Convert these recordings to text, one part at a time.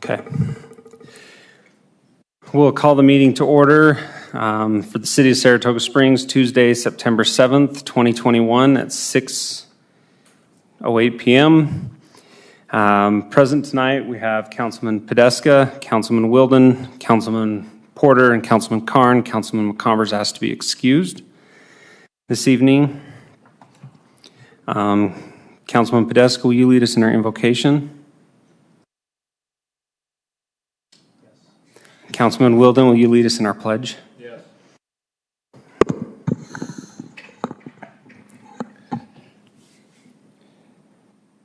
Okay. We'll call the meeting to order for the City of Saratoga Springs, Tuesday, September 7th, 2021 at 6:08 p.m. Present tonight, we have Councilman Podeska, Councilman Wilden, Councilman Porter, and Councilman Karn. Councilman McCombers asked to be excused this evening. Councilman Podeska, will you lead us in our invocation? Councilman Wilden, will you lead us in our pledge? Yes.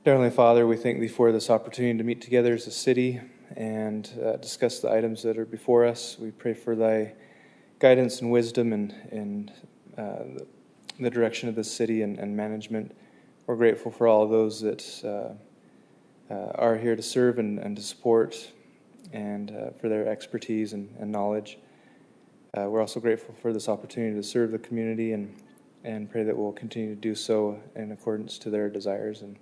Dear Heavenly Father, we thank Thee for this opportunity to meet together as a city and discuss the items that are before us. We pray for Thy guidance and wisdom in the direction of this city and management. We're grateful for all of those that are here to serve and to support, and for their expertise and knowledge. We're also grateful for this opportunity to serve the community and pray that we'll continue to do so in accordance to their desires. And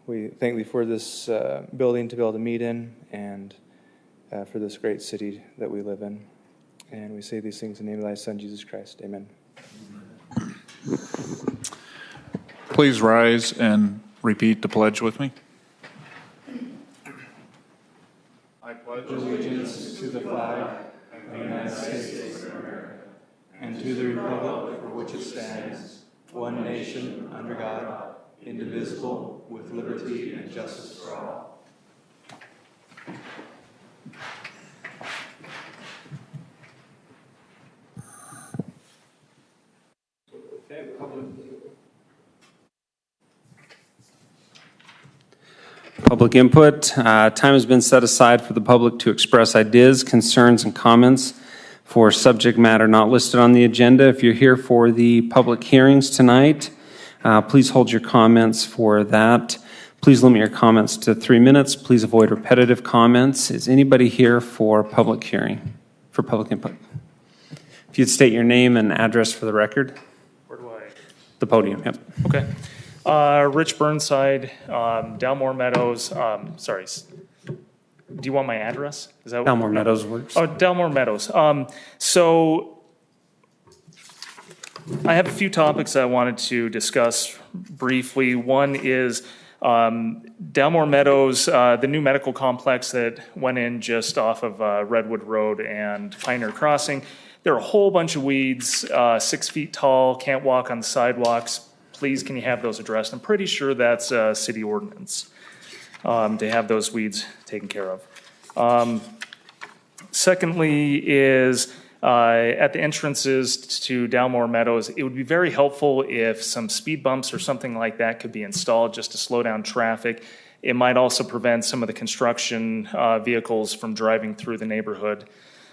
we thank Thee for this building to be able to meet in, and for this great city that we live in. And we say these things in the name of Thy Son, Jesus Christ. Amen. Please rise and repeat the pledge with me. I pledge Allegiance to the flag of the United States of America and to the republic for which it stands, one nation under God, indivisible, with liberty and justice for all. Public input. Time has been set aside for the public to express ideas, concerns, and comments for subject matter not listed on the agenda. If you're here for the public hearings tonight, please hold your comments for that. Please limit your comments to 3 minutes. Please avoid repetitive comments. Is anybody here for public hearing, for public input? If you'd state your name and address for the record. Where do I? The podium, yep. Okay. Rich Burnside, Dalmore Meadows, sorry. Do you want my address? Is that Dalmore Meadows works. Oh, Dalmore Meadows. So I have a few topics I wanted to discuss briefly. One is Dalmore Meadows, the new medical complex that went in just off of Redwood Road and Pioneer Crossing. There are a whole bunch of weeds, 6 feet tall, can't walk on the sidewalks. Please, can you have those addressed? I'm pretty sure that's a city ordinance to have those weeds taken care of. Secondly is at the entrances to Dalmore Meadows, it would be very helpful if some speed bumps or something like that could be installed just to slow down traffic. It might also prevent some of the construction vehicles from driving through the neighborhood.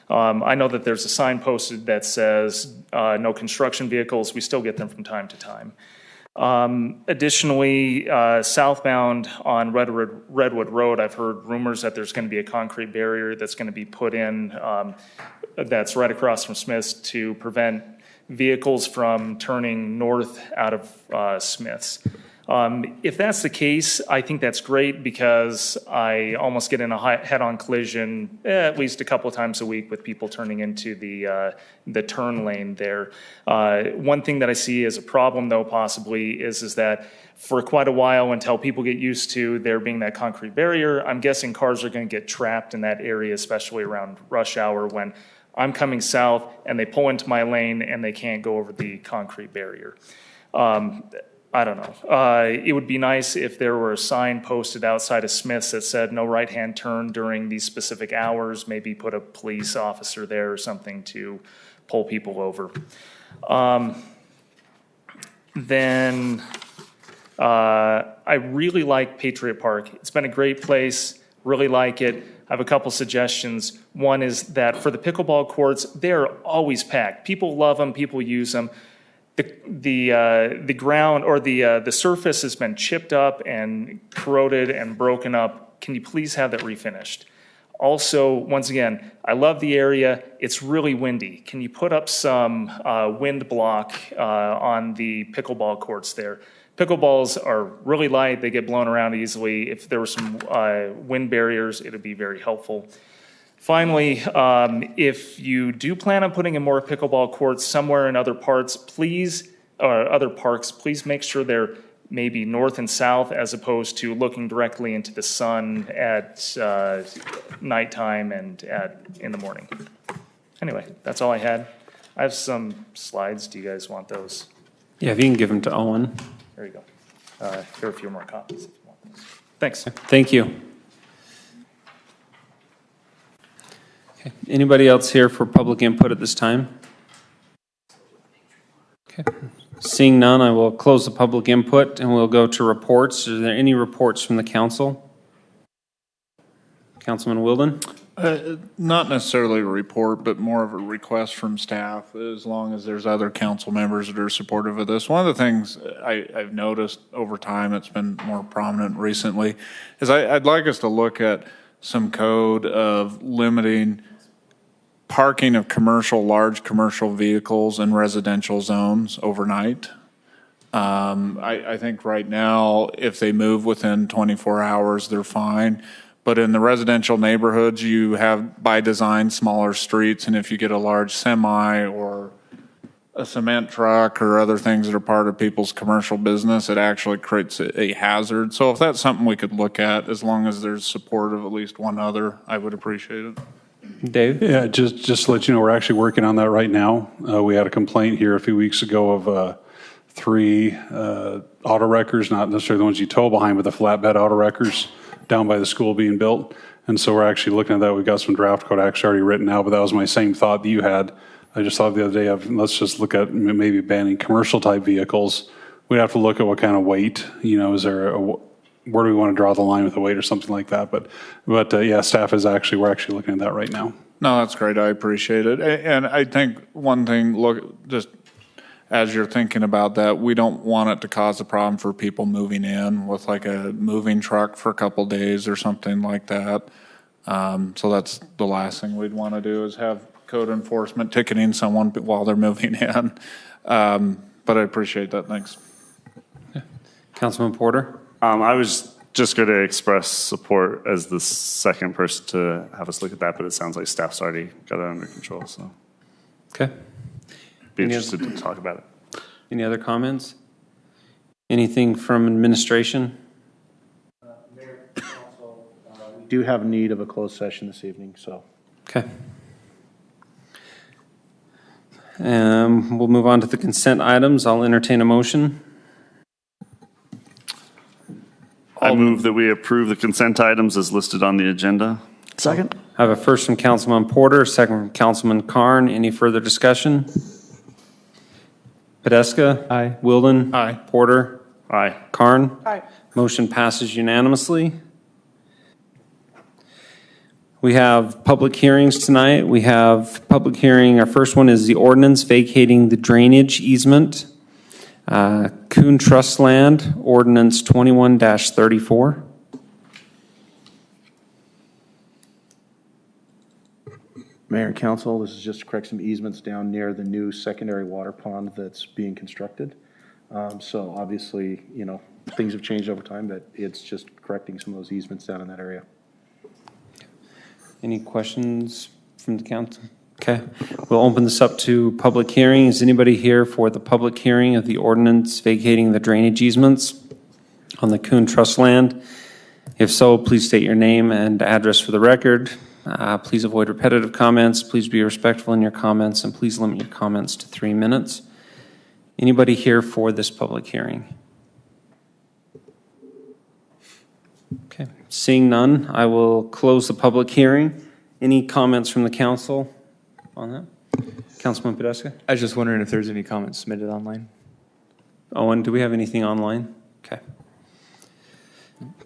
I know that there's a sign posted that says no construction vehicles. We still get them from time to time. Additionally, southbound on Redwood Road, I've heard rumors that there's going to be a concrete barrier that's going to be put in that's right across from Smith's to prevent vehicles from turning north out of Smith's. If that's the case, I think that's great because I almost get in a head-on collision at least a couple of times a week with people turning into the turn lane there. One thing that I see as a problem, though, possibly is that for quite a while until people get used to there being that concrete barrier, I'm guessing cars are going to get trapped in that area, especially around rush hour when I'm coming south and they pull into my lane and they can't go over the concrete barrier. I don't know. It would be nice if there were a sign posted outside of Smith's that said no right-hand turn during these specific hours, maybe put a police officer there or something to pull people over. Then I really like Patriot Park. It's been a great place, really like it. I have a couple suggestions. One is that for the pickleball courts, they're always packed. People love them, people use them. The ground or the surface has been chipped up and corroded and broken up. Can you please have that refinished? Also, once again, I love the area. It's really windy. Can you put up some wind block on the pickleball courts there? Pickleballs are really light. They get blown around easily. If there were some wind barriers, it would be very helpful. Finally, if you do plan on putting in more pickleball courts somewhere in other parts, other parks, please make sure they're maybe north and south as opposed to looking directly into the sun at nighttime and in the morning. Anyway, that's all I had. I have some slides. Do you guys want those? Yeah, if you can give them to Owen. There you go. Here are a few more copies if you want those. Thanks. Thank you. Okay. Anybody else here for public input at this time? Okay. Seeing none, I will close the public input and we'll go to reports. Are there any reports from the council? Councilman Wilden? Not necessarily a report, but more of a request from staff, as long as there's other council members that are supportive of this. One of the things I've noticed over time, it's been more prominent recently, is I'd like us to look at some code of limiting parking of large commercial vehicles in residential zones overnight. I think right now, if they move within 24 hours, they're fine. But in the residential neighborhoods, you have, by design, smaller streets, and if you get a large semi or a cement truck or other things that are part of people's commercial business, it actually creates a hazard. So if that's something we could look at, as long as there's support of at least one other, I would appreciate it. Dave? Yeah, just to let you know, we're actually working on that right now. We had a complaint here a few weeks ago of 3 auto wreckers, not necessarily the ones you tow behind, but the flatbed auto wreckers down by the school being built. And so we're actually looking at that. We've got some draft code actually already written out, but that was my same thought that you had. I just thought the other day, let's just look at maybe banning commercial type vehicles. We'd have to look at what kind of weight, is there where do we want to draw the line with the weight or something like that? But yeah, we're actually looking at that right now. No, that's great. I appreciate it. And I think one thing, just as you're thinking about that, we don't want it to cause a problem for people moving in with like a moving truck for a couple days or something like that. So that's the last thing we'd want to do, is have code enforcement ticketing someone while they're moving in. But I appreciate that. Thanks. Councilman Porter? I was just going to express support as the second person to have us look at that, but it sounds like staff's already got it under control. So, okay. Be interested to talk about it. Any other comments? Anything from administration? Mayor, Council, we do have need of a closed session this evening, so. Okay. We'll move on to the consent items. I'll entertain a motion. I move that we approve the consent items as listed on the agenda. Second. I have a first from Councilman Porter, second from Councilman Carn. Any further discussion? Podeska? Aye. Wilden? Aye. Porter? Aye. Carn? Aye. Motion passes unanimously. We have public hearings tonight. We have public hearing. Our first one is the ordinance vacating the drainage easement. Coon Trust Land, Ordinance 21-34. Mayor and Council, this is just to correct some easements down near the new secondary water pond that's being constructed. So obviously, things have changed over time, but it's just correcting some of those easements down in that area. Any questions from the council? Okay, we'll open this up to public hearing. Is anybody here for the public hearing of the ordinance vacating the drainage easements on the Coon Trust Land? If so, please state your name and address for the record. Please avoid repetitive comments. Please be respectful in your comments, and please limit your comments to 3 minutes. Anybody here for this public hearing? Okay, seeing none, I will close the public hearing. Any comments from the council on that? Councilman Podeska? I was just wondering if there's any comments submitted online. Owen, do we have anything online? Okay.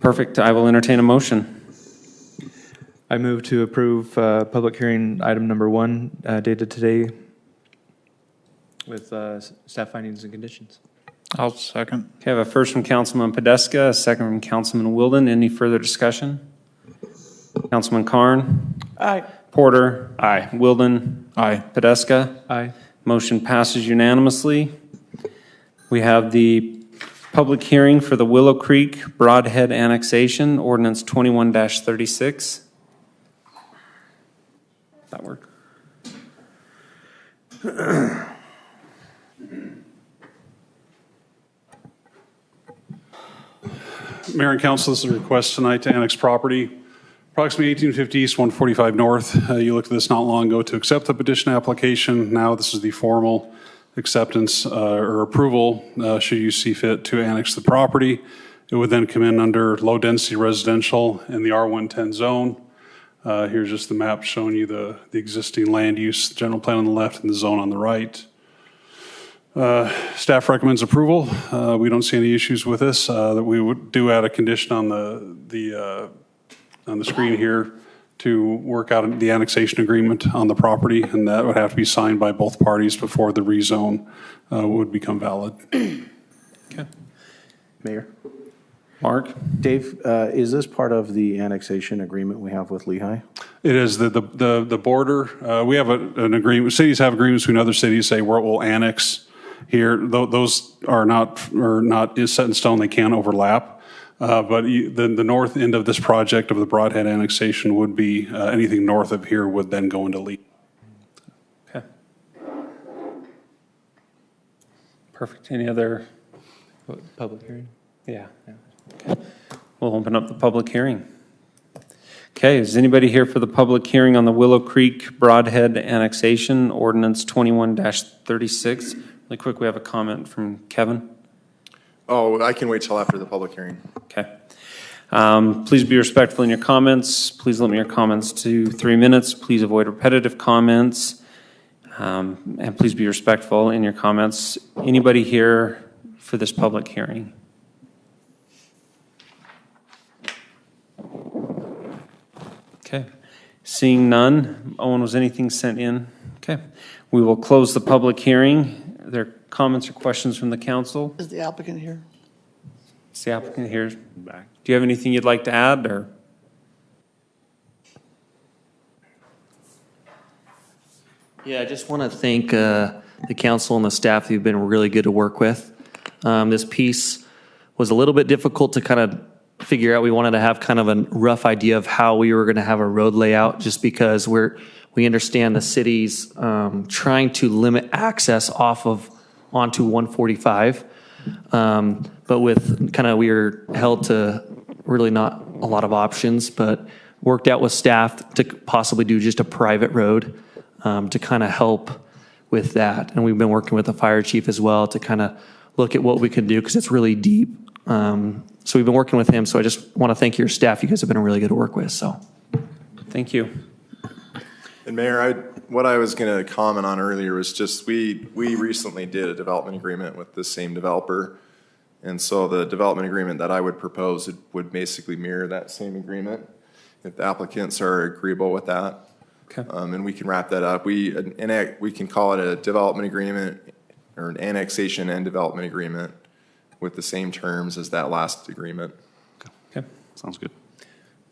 Perfect. I will entertain a motion. I move to approve public hearing item number 1 dated today with staff findings and conditions. I'll second. Okay, I have a first from Councilman Podeska, a second from Councilman Wilden. Any further discussion? Councilman Carn? Aye. Porter? Aye. Wilden? Aye. Podeska? Aye. Motion passes unanimously. We have the Public hearing for the Willow Creek Broadhead Annexation, Ordinance 21-36. That work? Mayor and Council, this is a request tonight to annex property, approximately 1850 East, 145 North. You looked at this not long ago to accept the petition application. Now this is the formal acceptance or approval, should you see fit to annex the property. It would then come in under low-density residential in the R110 zone. Here's just the map showing you the existing land use, the general plan on the left and the zone on the right. Staff recommends approval. We don't see any issues with this. That we would do add a condition on the screen here to work out the annexation agreement on the property, and that would have to be signed by both parties before the rezone would become valid. Okay. Mayor? Mark? Dave, is this part of the annexation agreement we have with Lehigh? It is the border. We have an agreement. Cities have agreements between other cities, say where it will annex here. Those are not set in stone. They can overlap. But the north end of this project of the Broadhead annexation would be anything north of here would then go into Lehigh. Okay. Perfect. Any other? Public hearing? Yeah. Okay. We'll open up the public hearing. Okay, is anybody here for the public hearing on the Willow Creek Broadhead Annexation, Ordinance 21-36? Really quick, we have a comment from Kevin. Oh, I can wait till after the public hearing. Okay. Please be respectful in your comments. Please limit your comments to 3 minutes. Please avoid repetitive comments. And please be respectful in your comments. Anybody here for this public hearing? Okay. Seeing none. Owen, was anything sent in? Okay. We will close the public hearing. Are there comments or questions from the council? Is the applicant here? Is the applicant here? Back. Do you have anything you'd like to add, or? Yeah, I just want to thank the council and the staff who've been really good to work with. This piece was a little bit difficult to kind of figure out. We wanted to have kind of a rough idea of how we were going to have a road layout, just because we understand the city's trying to limit access onto 145. But with we were held to really not a lot of options, but worked out with staff to possibly do just a private road to kind of help with that. And we've been working with the fire chief as well to kind of look at what we could do, because it's really deep. So we've been working with him. So I just want to thank your staff. You guys have been really good to work with. So thank you. And Mayor, what I was going to comment on earlier was just we recently did a development agreement with the same developer. And so the development agreement that I would propose would basically mirror that same agreement, if the applicants are agreeable with that. Okay. And we can wrap that up. We can call it a development agreement or an annexation and development agreement with the same terms as that last agreement. Okay. Sounds good.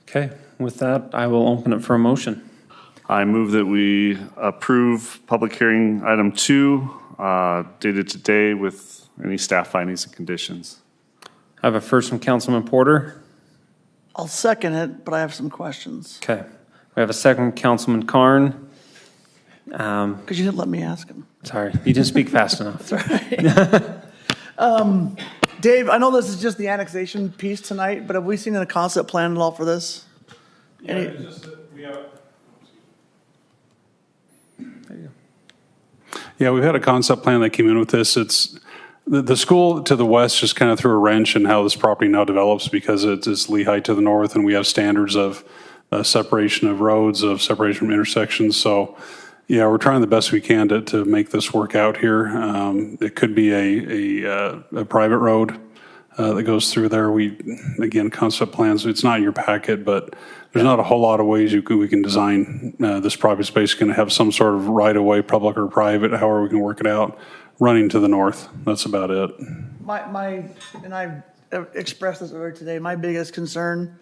Okay. With that, I will open it for a motion. I move that we approve public hearing item 2, dated today with any staff findings and conditions. I have a first from Councilman Porter. I'll second it, but I have some questions. Okay. We have a second from Councilman Karn. Because you didn't let me ask him. Sorry, you didn't speak fast enough. That's right. Dave, I know this is just the annexation piece tonight, but have we seen a concept plan at all for this? Yeah, it's just that we have. Yeah, we've had a concept plan that came in with this. It's the school to the west just kind of threw a wrench in how this property now develops, because it's Lehigh to the north, and we have standards of separation of roads, of separation from intersections. So, yeah, we're trying the best we can to make this work out here. It could be a private road that goes through there. Again, concept plans, it's not in your packet, but there's not a whole lot of ways we can design this property space. Going to have some sort of right-of-way, public or private, however we can work it out, running to the north. That's about it. And I expressed this earlier today, my biggest concern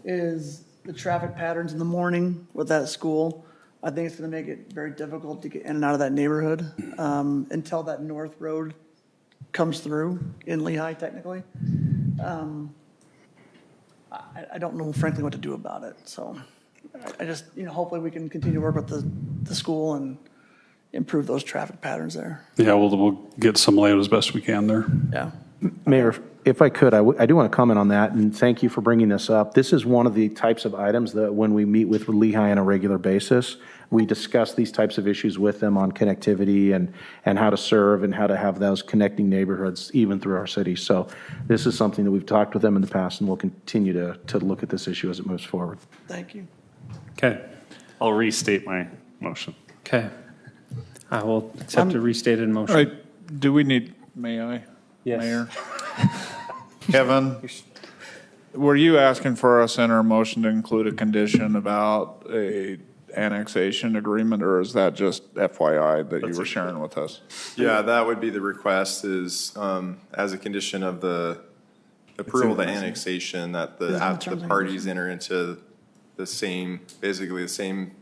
is the traffic patterns in the morning with that school. I think it's going to make it very difficult to get in and out of that neighborhood until that north road comes through in Lehigh technically. I don't know frankly what to do about it, so I just, hopefully we can continue to work with the school and improve those traffic patterns there. Yeah, we'll get some layout as best we can there. Yeah. Mayor, if I could, I do want to comment on that, and thank you for bringing this up. This is one of the types of items that when we meet with Lehigh on a regular basis, we discuss these types of issues with them on connectivity and how to serve and how to have those connecting neighborhoods even through our city. So this is something that we've talked with them in the past, and we'll continue to look at this issue as it moves forward. Thank you. Okay. I'll restate my motion. Okay. I will accept a restated motion. All right, do we need, may I? Yes. Mayor? Kevin, were you asking for us in our motion to include a condition about a annexation agreement, or is that just FYI that you were sharing with us? Yeah, that would be the request is, as a condition of the approval of the annexation, that the parties enter into the same, basically the same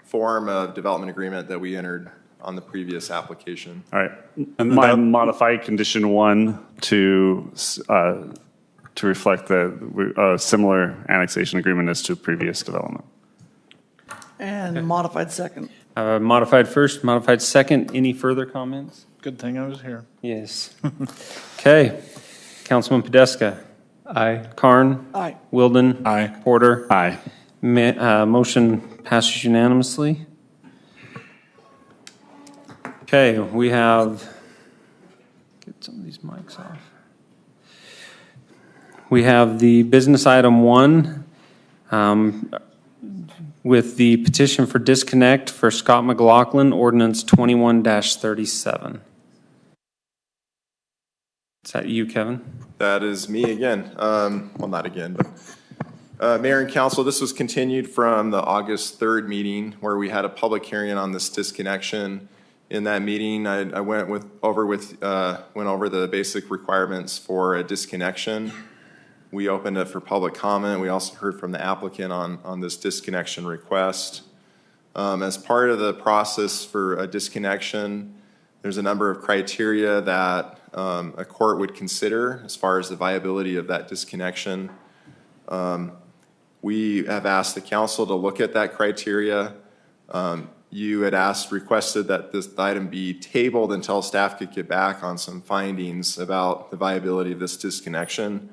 form of development agreement that we entered on the previous application. All right. My modify condition 1 to reflect the similar annexation agreement as to previous development. And modified second. Modified first, modified second. Any further comments? Good thing I was here. Yes. Okay. Councilman Podeska. Aye. Karn. Aye. Wilden. Aye. Porter. Aye. Motion passes unanimously. Okay, we have, get some of these mics off. We have the business item 1 with the petition for disconnect for Scott McLaughlin, ordinance 21-37. Is that you, Kevin? That is me again. Well, not again, but Mayor and Council, this was continued from the August 3rd meeting where we had a public hearing on this disconnection. In that meeting, I went over the basic requirements for a disconnection. We opened it for public comment. We also heard from the applicant on this disconnection request. As part of the process for a disconnection, there's a number of criteria that a court would consider as far as the viability of that disconnection. We have asked the council to look at that criteria. You had requested that this item be tabled until staff could get back on some findings about the viability of this disconnection.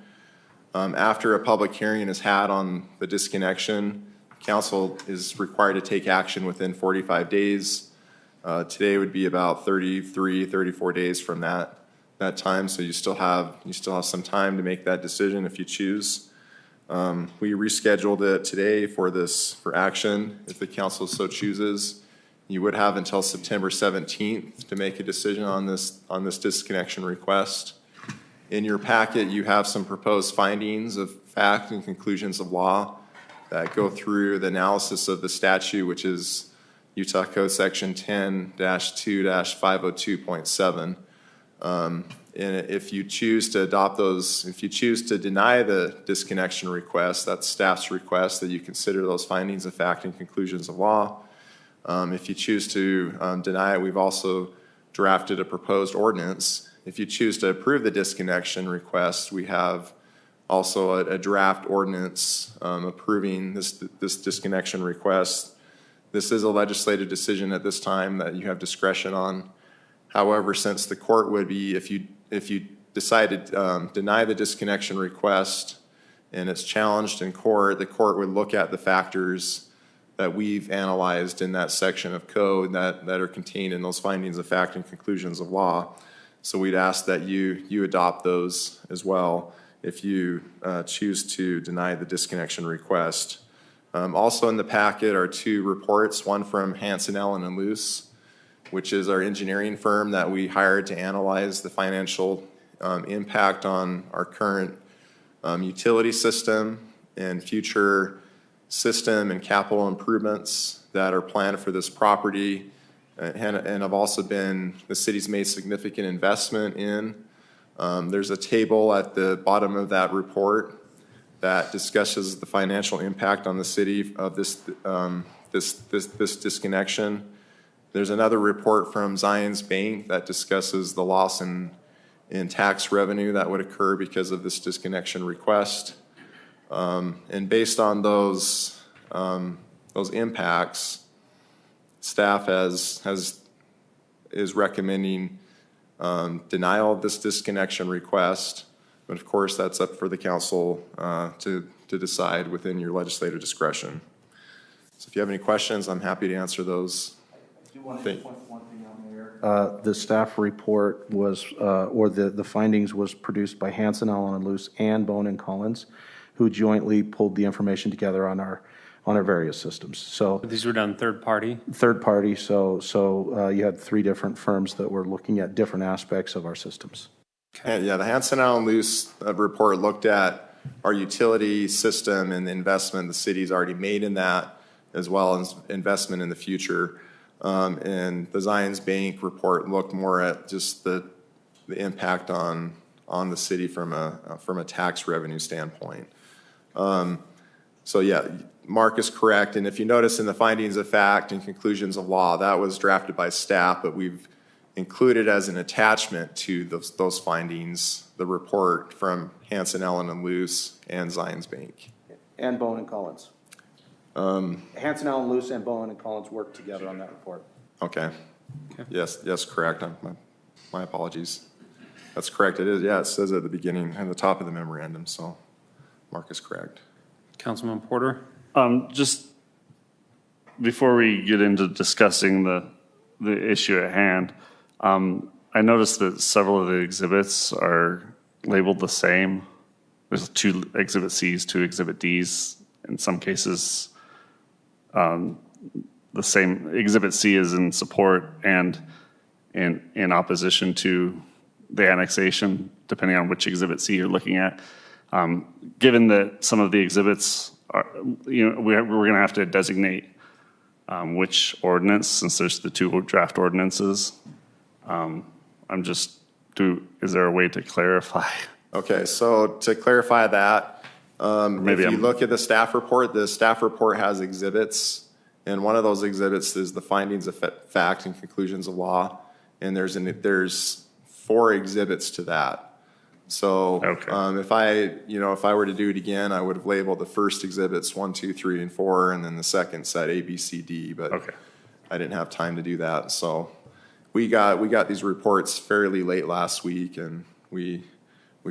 After a public hearing is had on the disconnection, council is required to take action within 45 days. Today would be about 34 days from that time, so you still have some time to make that decision if you choose. We rescheduled it today for action if the council so chooses. You would have until September 17th to make a decision on this disconnection request. In your packet, you have some proposed findings of fact and conclusions of law that go through the analysis of the statute, which is Utah Code Section 10-2-502.7. And if you choose to adopt those, if you choose to deny the disconnection request, that's staff's request that you consider those findings of fact and conclusions of law. If you choose to deny it, we've also drafted a proposed ordinance. If you choose to approve the disconnection request, we have also a draft ordinance approving this disconnection request. This is a legislative decision at this time that you have discretion on. However, since the court would be, if you decide to deny the disconnection request and it's challenged in court, the court would look at the factors that we've analyzed in that section of code that are contained in those findings of fact and conclusions of law. So we'd ask that you adopt those as well if you choose to deny the disconnection request. Also in the packet are 2 reports, one from Hansen, Allen & Luce, which is our engineering firm that we hired to analyze the financial impact on our current utility system and future system and capital improvements that are planned for this property and have also been, the city's made significant investment in. There's a table at the bottom of that report that discusses the financial impact on the city of this disconnection. There's another report from Zions Bank that discusses the loss in in tax revenue that would occur because of this disconnection request. And based on those impacts, staff is recommending denial of this disconnection request. But of course, that's up for the council to decide within your legislative discretion. So if you have any questions, I'm happy to answer those. I do want to point one thing out there. The staff report was, or the findings was produced by Hanson, Allen and Luce, and Bone and Collins, who jointly pulled the information together on our various systems. So These were done third party? Third party, so you had 3 different firms that were looking at different aspects of our systems. Okay. Yeah, the Hanson, Allen, Luce report looked at our utility system and the investment the city's already made in that, as well as investment in the future. And the Zions Bank report looked more at just the impact on the city from a tax revenue standpoint. So yeah, Mark is correct. And if you notice in the findings of fact and conclusions of law, that was drafted by staff, but we've included as an attachment to those findings the report from Hanson, Allen and Luce and Zions Bank. And Bone and Collins. Hanson, Allen, Luce, and Bone and Collins worked together on that report. Okay. Yes, correct. My apologies. That's correct. It is. Yeah, it says at the beginning and the top of the memorandum. So Mark is correct. Councilman Porter? Just before we get into discussing the issue at hand, I noticed that several of the exhibits are labeled the same. There's 2 Exhibit Cs, 2 Exhibit Ds. In some cases, the same Exhibit C is in support and in opposition to the annexation, depending on which Exhibit C you're looking at. Given that some of the exhibits are, we're going to have to designate which ordinance, since there's the 2 draft ordinances. Is there a way to clarify? Okay, so to clarify that, if you look at the staff report has exhibits, and one of those exhibits is the findings of fact and conclusions of law, and there's 4 exhibits to that. So if I were to do it again, I would have labeled the first exhibits 1, 2, 3, and 4, and then the second set A, B, C, D. But I didn't have time to do that. So we got these reports fairly late last week, and we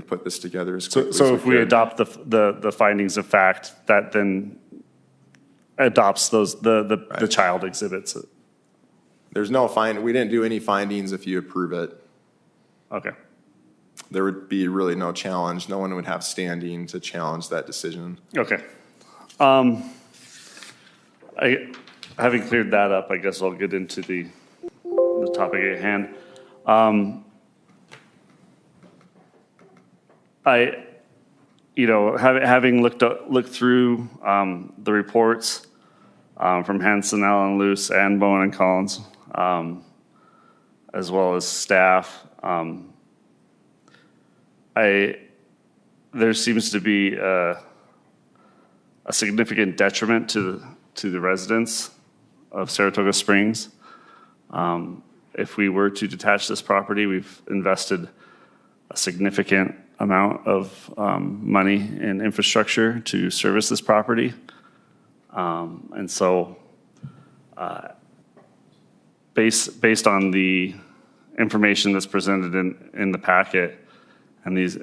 put this together as quickly as we if we adopt the findings of fact, that then adopts the child exhibits. There's no we didn't do any findings if you approve it. Okay. There would be really no challenge. No one would have standing to challenge that decision. Okay. Having cleared that up, I guess I'll get into the topic at hand. Having looked through the reports from Hanson, Allen, Luce, and Bone and Collins, as well as staff, there seems to be a significant detriment to the residents of Saratoga Springs. If we were to detach this property, we've invested a significant amount of money in infrastructure to service this property. And so based on the information that's presented in the packet and these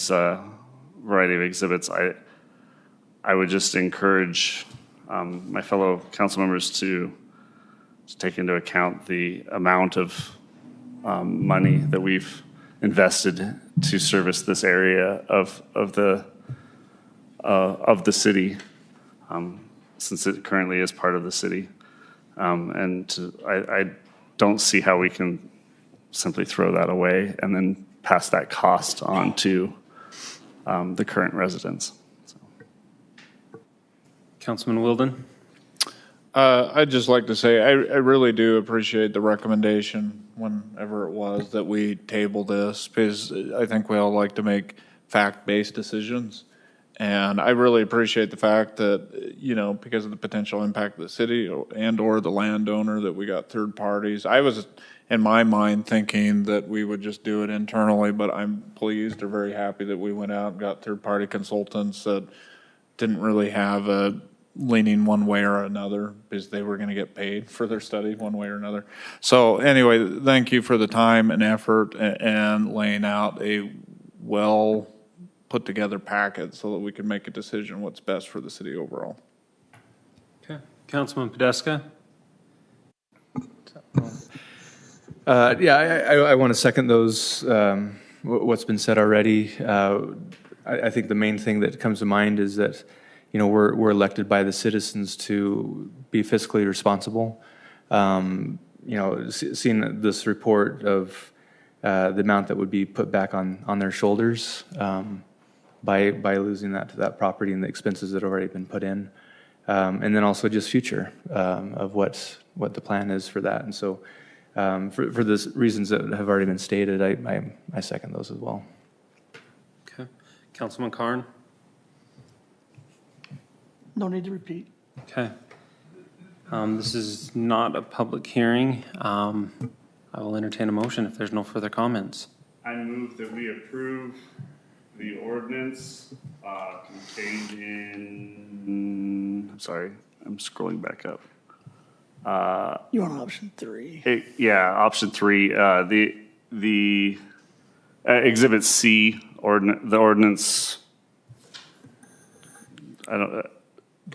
variety of exhibits, I would just encourage my fellow council members to take into account the amount of money that we've invested to service this area of the city, since it currently is part of the city. I don't see how we can simply throw that away and then pass that cost on to the current residents. So. Councilman Wilden? I'd just like to say I really do appreciate the recommendation whenever it was that we table this, because I think we all like to make fact-based decisions. And I really appreciate the fact that, you know, because of the potential impact of the city and or the landowner, that we got third parties. I was, in my mind, thinking that we would just do it internally, but I'm pleased or very happy that we went out and got third-party consultants that didn't really have a leaning one way or another, because they were going to get paid for their study one way or another. So anyway, thank you for the time and effort and laying out a well put together packet so that we can make a decision what's best for the city overall. Okay. Councilman Podeska? I want to second those, what's been said already. I think the main thing that comes to mind is that, you know, we're elected by the citizens to be fiscally responsible. You know, seeing this report of the amount that would be put back on their shoulders by losing that to that property and the expenses that have already been put in, and then also just future of what the plan is for that. And so, for the reasons that have already been stated, I second those as well. Okay. Councilman Carn? No need to repeat. Okay. This is not a public hearing. I will entertain a motion if there's no further comments. I move that we approve the ordinance contained in, I'm sorry, I'm scrolling back up. You want option 3? Option 3, the Exhibit C, the ordinance, I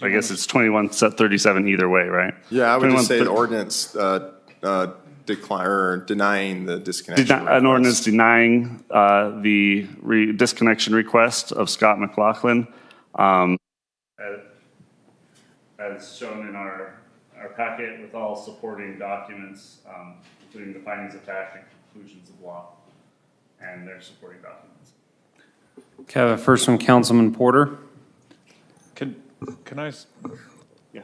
guess it's 2137 either way, right? Yeah, I would just say the ordinance decline or denying the disconnection request. An ordinance denying the disconnection request of Scott McLaughlin, as shown in our packet with all supporting documents, including the findings of fact and conclusions of law, and their supporting documents. Okay, I have a first from Councilman Porter. Can I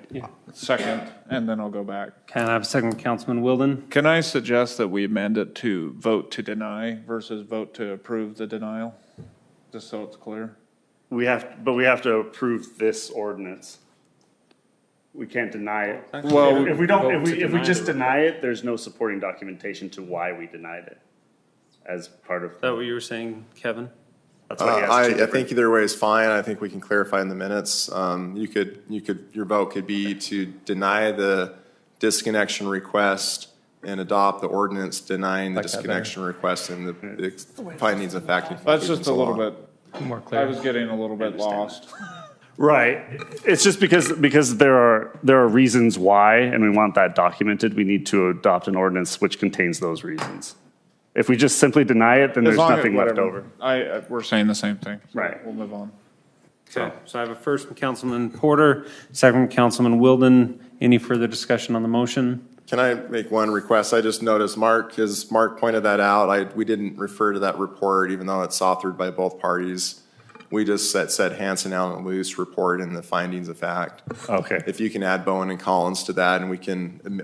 Yeah. second, and then I'll go back? Can I have a second from Councilman Wilden? Can I suggest that we amend it to vote to deny versus vote to approve the denial, just so it's clear? We have to approve this ordinance. We can't deny it. Well, if we just deny it, there's no supporting documentation to why we denied it as part of. Is that what you were saying, Kevin? That's why he asked I think either way is fine. I think we can clarify in the minutes. Your vote could be to deny the disconnection request and adopt the ordinance denying the disconnection request and the findings of fact. That's just a little bit More clear. I was getting a little bit lost. Right. It's just because there are reasons why, and we want that documented. We need to adopt an ordinance which contains those reasons. If we just simply deny it, then there's nothing left over. We're saying the same thing. So Right. We'll move on. Okay, so I have a first from Councilman Porter, second from Councilman Wilden. Any further discussion on the motion? Can I make one request? I just noticed as Mark pointed that out, we didn't refer to that report, even though it's authored by both parties. We just said Hanson, Allen, Luce report in the findings of fact. Okay. If you can add Bowen and Collins to that, and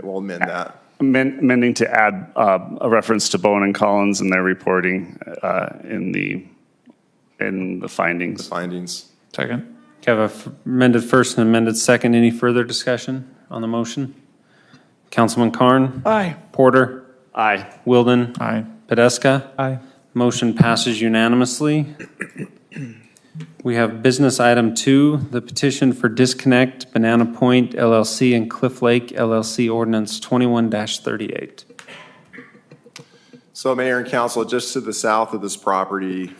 we'll amend that. Amending to add a reference to Bowen and Collins and their reporting in the findings. The findings. Second. Okay, I have a amended first and amended second. Any further discussion on the motion? Councilman Carn? Aye. Porter? Aye. Wilden? Aye. Podeska? Aye. Motion passes unanimously. We have business item 2, the petition for disconnect Banana Point LLC and Cliff Lake LLC ordinance 21-38. So Mayor and Council, just to the south of this property,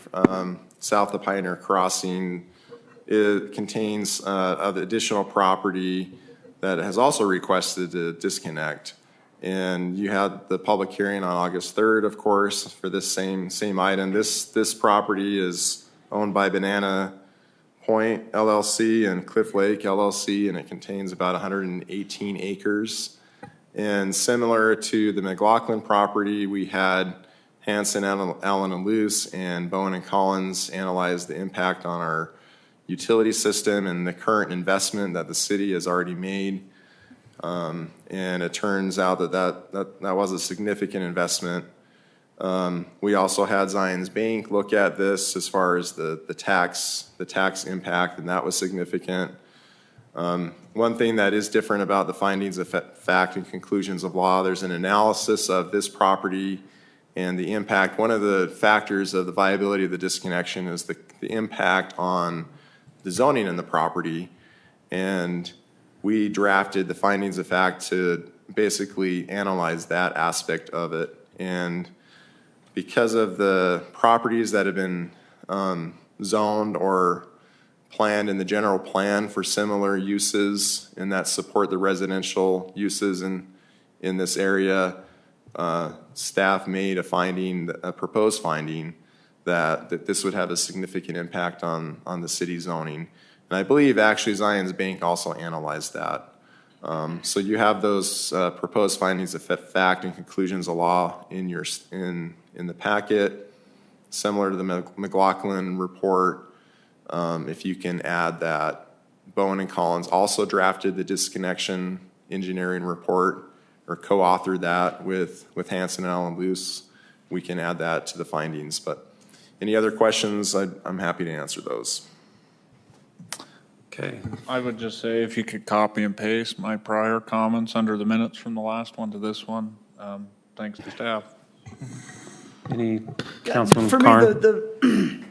south of Pioneer Crossing, it contains additional property that has also requested a disconnect. And you had the public hearing on August 3rd, of course, for this same item. This property is owned by Banana Point LLC and Cliff Lake LLC, and it contains about 118 acres. And similar to the McLaughlin property, we had Hanson, Allen and Luce, and Bowen and Collins analyze the impact on our utility system and the current investment that the city has already made. And it turns out that was a significant investment. We also had Zions Bank look at this as far as the tax impact, and that was significant. One thing that is different about the findings of fact and conclusions of law, there's an analysis of this property and the impact. One of the factors of the viability of the disconnection is the impact on the zoning in the property. And we drafted the findings of fact to basically analyze that aspect of it. And because of the properties that have been zoned or planned in the general plan for similar uses and that support the residential uses in this area, staff made a proposed finding that this would have a significant impact on the city zoning. And I believe actually Zions Bank also analyzed that. So you have those proposed findings of fact and conclusions of law in the packet, similar to the McLaughlin report. If you can add that, Bowen and Collins also drafted the disconnection engineering report or co-authored that with Hanson and Allen Luce. We can add that to the findings. But any other questions, I'm happy to answer those. Okay. I would just say if you could copy and paste my prior comments under the minutes from the last one to this one, thanks to staff. Any Councilman For Carn? me,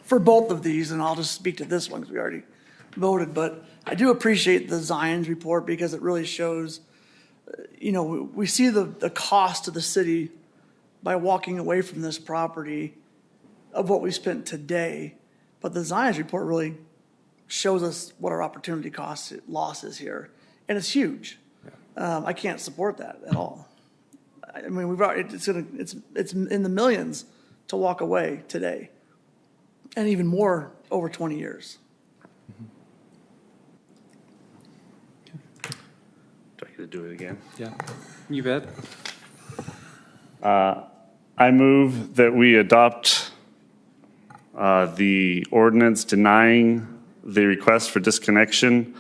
for both of these, and I'll just speak to this one because we already voted, but I do appreciate the Zions report because it really shows, we see the cost to the city by walking away from this property of what we spent today. But the Zions report really shows us what our opportunity cost loss is here. And it's huge. I can't support that at all. I mean, it's in the millions to walk away today. And even more over 20 years. Do I get to do it again? Yeah, you bet. I move that we adopt the ordinance denying the request for disconnection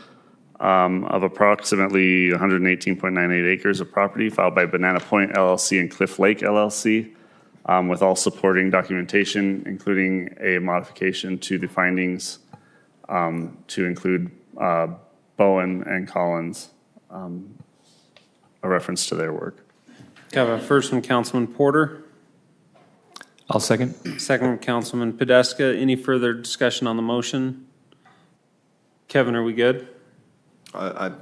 of approximately 118.98 acres of property filed by Banana Point LLC and Cliff Lake LLC with all supporting documentation, including a modification to the findings to include Bowen and Collins, a reference to their work. Okay, I have a first from Councilman Porter. I'll second. Second from Councilman Podeska. Any further discussion on the motion? Kevin, are we good Yeah.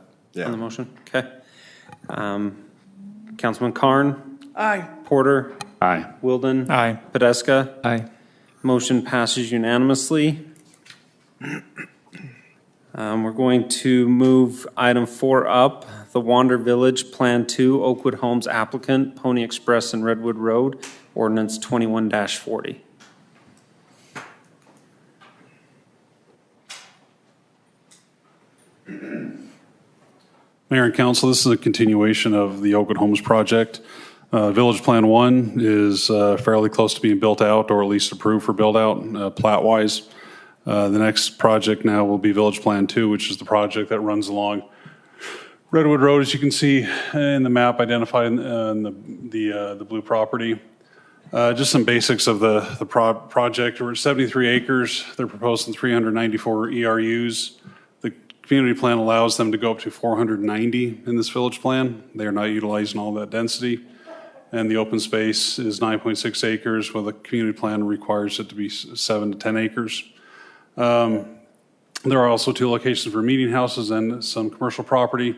on the motion? Okay. Councilman Carn? Aye. Porter? Aye. Wilden? Aye. Podeska? Aye. Motion passes unanimously. We're going to move item 4 up. The Wander Village Plan 2, Oakwood Homes applicant, Pony Express and Redwood Road, Ordinance 21-40. Mayor and Council, this is a continuation of the Oakwood Homes project. Village Plan 1 is fairly close to being built out, or at least approved for build out, plat-wise. The next project now will be Village Plan 2, which is the project that runs along Redwood Road, as you can see in the map identified in the blue property. Just some basics of the project. We're at 73 acres. They're proposing 394 ERUs. The community plan allows them to go up to 490 in this village plan. They are not utilizing all that density. And the open space is 9.6 acres, while the community plan requires it to be 7 to 10 acres. There are also 2 locations for meeting houses and some commercial property.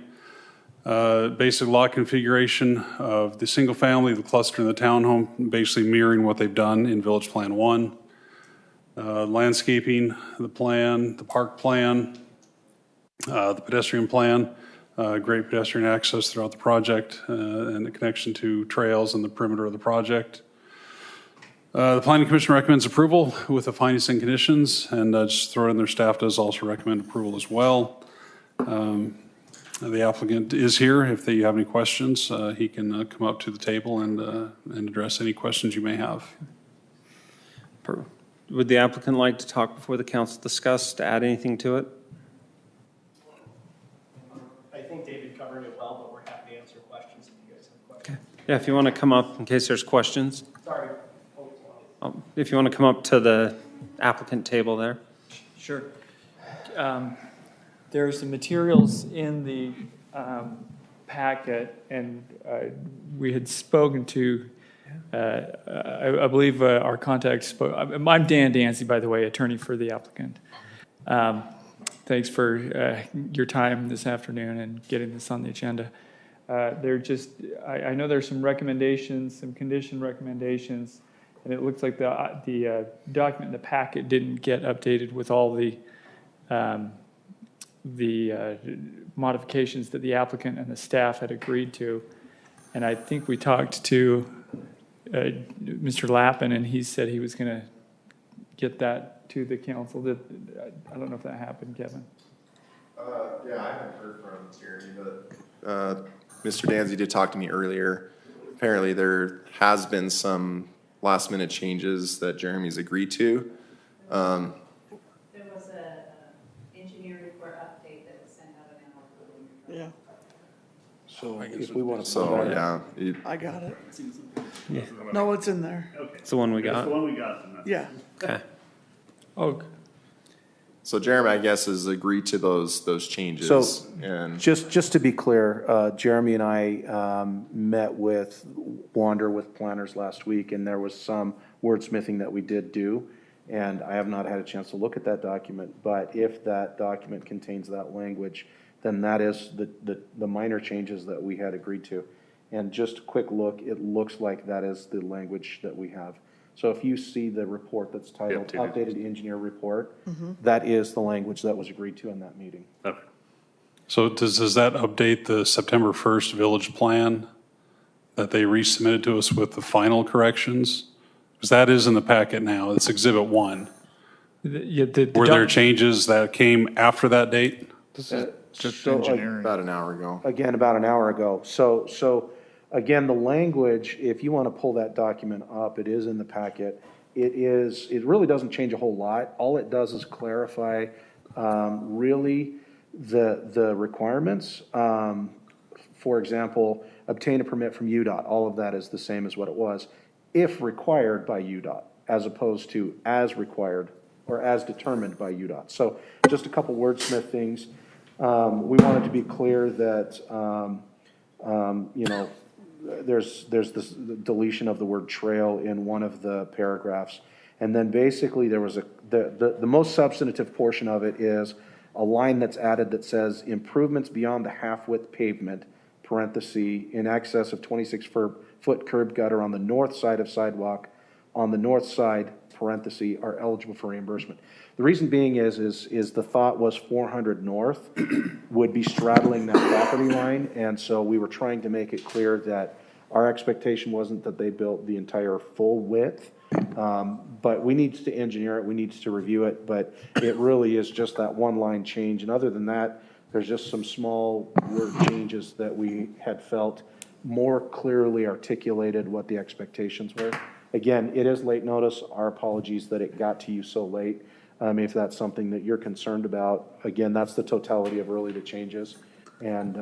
Basic lot configuration of the single family, the cluster, and the townhome, basically mirroring what they've done in Village Plan 1. Landscaping, the plan, the park plan, the pedestrian plan, great pedestrian access throughout the project, and the connection to trails and the perimeter of the project. The Planning Commission recommends approval with the findings and conditions, and just throw it in there, staff does also recommend approval as well. The applicant is here. If you have any questions, he can come up to the table and address any questions you may have. Would the applicant like to talk before the council discuss, to add anything to it? I think David covered it well, but we're happy to answer questions if you guys have questions. Yeah, if you want to come up in case there's questions. Sorry, if you want to come up to the applicant table there. Sure. There are some materials in the packet, and we had spoken to, I believe our contact spoke. I'm Dan Dancy, by the way, attorney for the applicant. Thanks for your time this afternoon and getting this on the agenda. I know there's some recommendations, some condition recommendations, and it looks like the document in the packet didn't get updated with all the modifications that the applicant and the staff had agreed to. And I think we talked to Mr. Lappin, and he said he was going to get that to the council. I don't know if that happened, Kevin. Yeah, I haven't heard from Tierney, but Mr. Danzy did talk to me earlier. Apparently there has been some last minute changes that Jeremy's agreed to. There was a engineer report update that was sent out an hour ago. Yeah, So if we want to. So, yeah. I got it. Yeah. No, it's in there. It's the one we got. That's the one we got. Yeah. Okay. Oh, So Jeremy, I guess, has agreed to those changes. So, and just to be clear, Jeremy and I met with Wander with planners last week, and there was some wordsmithing that we did do, and I have not had a chance to look at that document, but if that document contains that language, then that is the minor changes that we had agreed to. And just a quick look, it looks like that is the language that we have. So if you see the report that's titled Updated Engineer Report, that is the language that was agreed to in that meeting. Okay. So does that update the September 1st village plan that they resubmitted to us with the final corrections? Because that is in the packet now. It's Exhibit 1. Were there changes that came after that date? This is just So, engineering. about an hour ago. Again, about an hour ago. So again, the language, if you want to pull that document up, it is in the packet. It really doesn't change a whole lot. All it does is clarify really the requirements. For example, obtain a permit from UDOT. All of that is the same as what it was, if required by UDOT, as opposed to as required or as determined by UDOT. So just a couple wordsmith things. We wanted to be clear that, there's this deletion of the word trail in one of the paragraphs. And then basically there was the most substantive portion of it is a line that's added that says improvements beyond the half-width pavement, parenthesis, in excess of 26-foot curb gutter on the north side of sidewalk, on the north side, parenthesis, are eligible for reimbursement. The reason being is the thought was 400 north would be straddling that property line, and so we were trying to make it clear that our expectation wasn't that they built the entire full width, but we need to engineer it, we need to review it, but it really is just that one line change, and other than that, there's just some small word changes that we had felt more clearly articulated what the expectations were. Again, it is late notice, our apologies that it got to you so late. If that's something that you're concerned about, again, that's the totality of really the changes. And,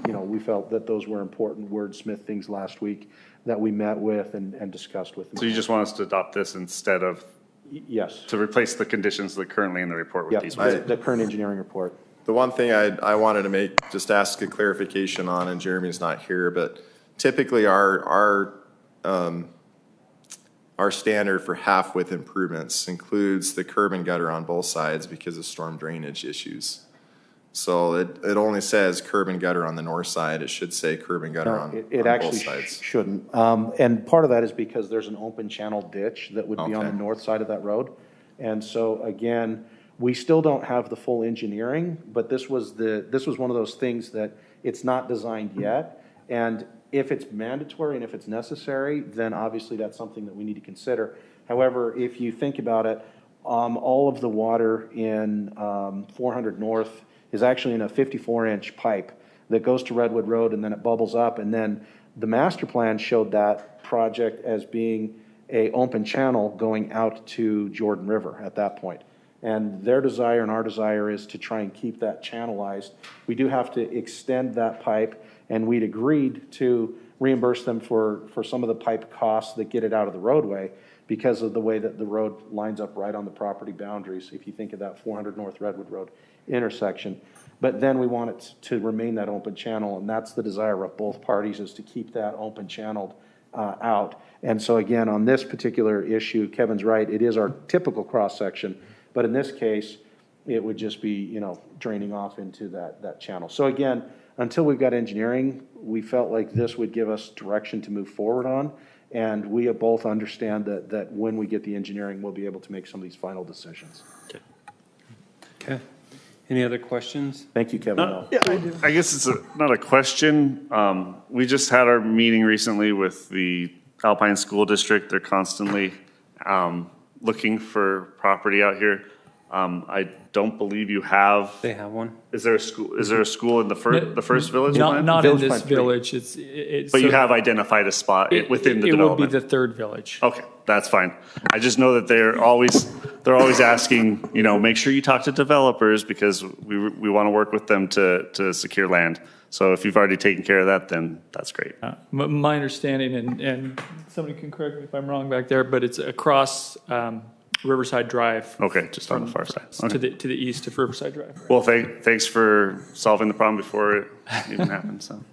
we felt that those were important wordsmith things last week that we met with and discussed with them. So you just want us to adopt this instead of, Yes. to replace the conditions that are currently in the report with Yep, these ones? the current engineering report. The one thing I wanted to just ask a clarification on, and Jeremy's not here, but typically our standard for half-width improvements includes the curb and gutter on both sides because of storm drainage issues. So it only says curb and gutter on the north side. It should say curb and gutter on It both actually sides. shouldn't. And part of that is because there's an open channel ditch that would be on the Okay. north side of that road. And so again, we still don't have the full engineering, but this was one of those things that it's not designed yet. And if it's mandatory and if it's necessary, then obviously that's something that we need to consider. However, if you think about it, all of the water in 400 North is actually in a 54-inch pipe that goes to Redwood Road, and then it bubbles up. And then the master plan showed that project as being a open channel going out to Jordan River at that point. And their desire and our desire is to try and keep that channelized. We do have to extend that pipe, and we'd agreed to reimburse them for some of the pipe costs that get it out of the roadway. because of the way that the road lines up right on the property boundaries, if you think of that 400 North Redwood Road intersection. But then we want it to remain that open channel, and that's the desire of both parties, is to keep that open channeled out. And so again, on this particular issue, Kevin's right, it is our typical cross-section, but in this case, it would just be, you know, draining off into that channel. So again, until we've got engineering, we felt like this would give us direction to move forward on, and we both understand that when we get the engineering, we'll be able to make some of these final decisions. Okay. Any other questions? Thank you, Kevin. Yeah, I do. I guess it's not a question. We just had our meeting recently with the Alpine School District. They're constantly looking for property out here. I don't believe you have. They have one. Is there a school? Is there a school in the first village? Not in this village. It's But you have identified a spot within the development. It will be the third village. Okay, that's fine. I just know that they're always asking, you know, make sure you talk to developers because we want to work with them to secure land. So if you've already taken care of that, then that's great. My understanding, and somebody can correct me if I'm wrong back there, but it's across Riverside Drive. Okay, just on the far side. Okay. To the east of Riverside Drive. Well, thanks for solving the problem before it even happened. So.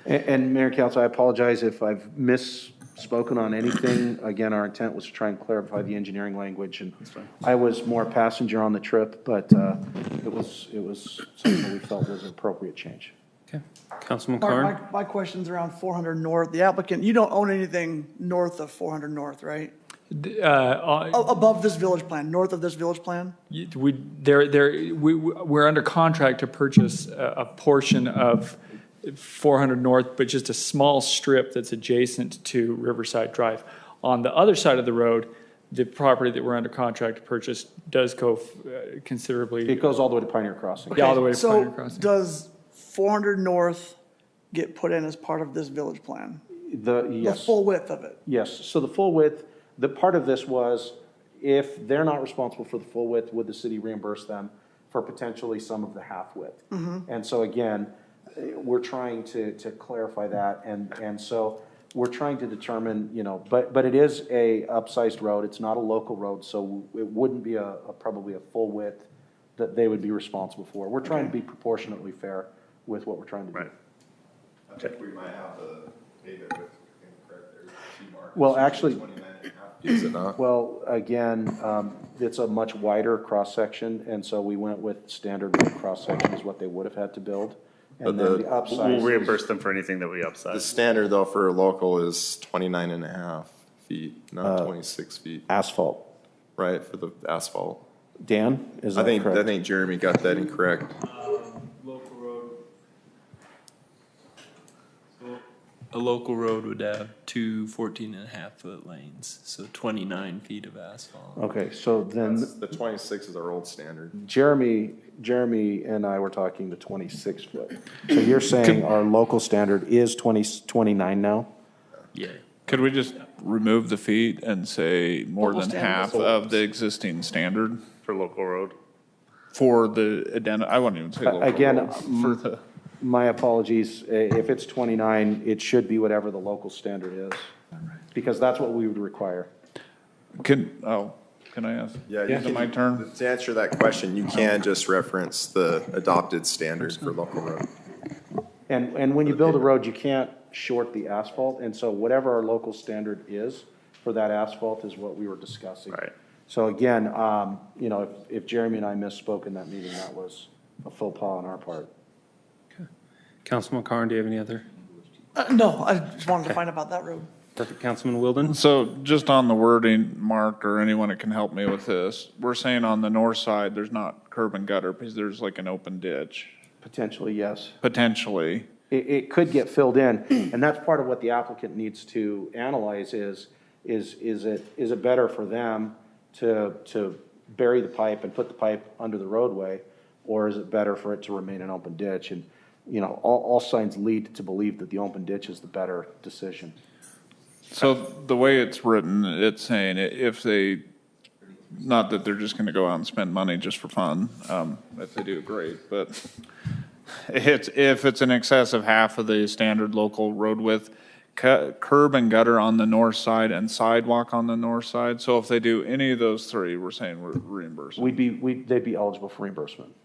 And Mayor and Council, I apologize if I've misspoken on anything. Again, our intent was to try and clarify the engineering language, and I was more passenger on the trip, but it was something that we felt was an appropriate change. Okay. Councilman Mark, Carn? my question's around 400 North. The applicant, you don't own anything north of 400 North, right? Above this village plan, north of this village plan? We're under contract to purchase a portion of 400 North, but just a small strip that's adjacent to Riverside Drive. On the other side of the road, the property that we're under contract to purchase does go considerably. It goes all the way to Pioneer Crossing. Yeah, all the way to Pioneer So Crossing. does 400 North get put in as part of this village plan? Yes. The full width of it? Yes, so the full width, the part of this was, if they're not responsible for the full width, would the city reimburse them for potentially some of the half width? And so again, we're trying to clarify that, and so we're trying to determine, you know, but it is a upsized road, it's not a local road, so it wouldn't be probably a full width that they would be responsible for. We're trying to be proportionately fair with what we're trying to do. Right. I think we might have to pay that with, correct, there's two markers. Well, actually, 29.5, is it not? well, again, it's a much wider cross-section, and so we went with standard road cross-section is what they would have had to build. And then the upsize. We'll reimburse them for anything that we upsize. The standard though for a local is 29.5 feet, not 26 feet, Asphalt. right, for the asphalt. Dan, is that correct? I think Jeremy got that incorrect. Local road. A local road would have two 14.5-foot lanes, so 29 feet of asphalt. Okay, so then The 26 is our old standard. Jeremy and I were talking the 26 foot. So you're saying our local standard is 29 now? Yeah. Could we just remove the feet and say more Local than standard. half of the existing standard For local road. for the I wouldn't even say local Again, road, for the. My apologies. If it's 29, it should be whatever the local standard is, because that's what we would require. Can I ask? Yeah, Is it my turn? To answer that question, you can just reference the adopted standards for local road. And when you build a road, you can't short the asphalt, and so whatever our local standard is for that asphalt is what we were discussing. Right. So again, you know, if Jeremy and I misspoke in that meeting, that was a faux pas on our part. Councilman Carn, do you have any other? No, I just wanted to find out about that road. Perfect. Councilman Wilden? So just on the wording, Mark, or anyone that can help me with this, we're saying on the north side, there's not curb and gutter because there's like an open ditch, Potentially, yes. potentially. It could get filled in, and that's part of what the applicant needs to analyze is it better for them to bury the pipe and put the pipe under the roadway, or is it better for it to remain an open ditch? And, you know, all signs lead to believe that the open ditch is the better decision. So the way it's written, it's saying if they, not that they're just going to go out and spend money just for fun, if they do, great, but if it's in excess of half of the standard local road width, curb and gutter on the north side and sidewalk on the north side. So if they do any of those three, we're saying we're reimbursing. They'd be eligible for reimbursement.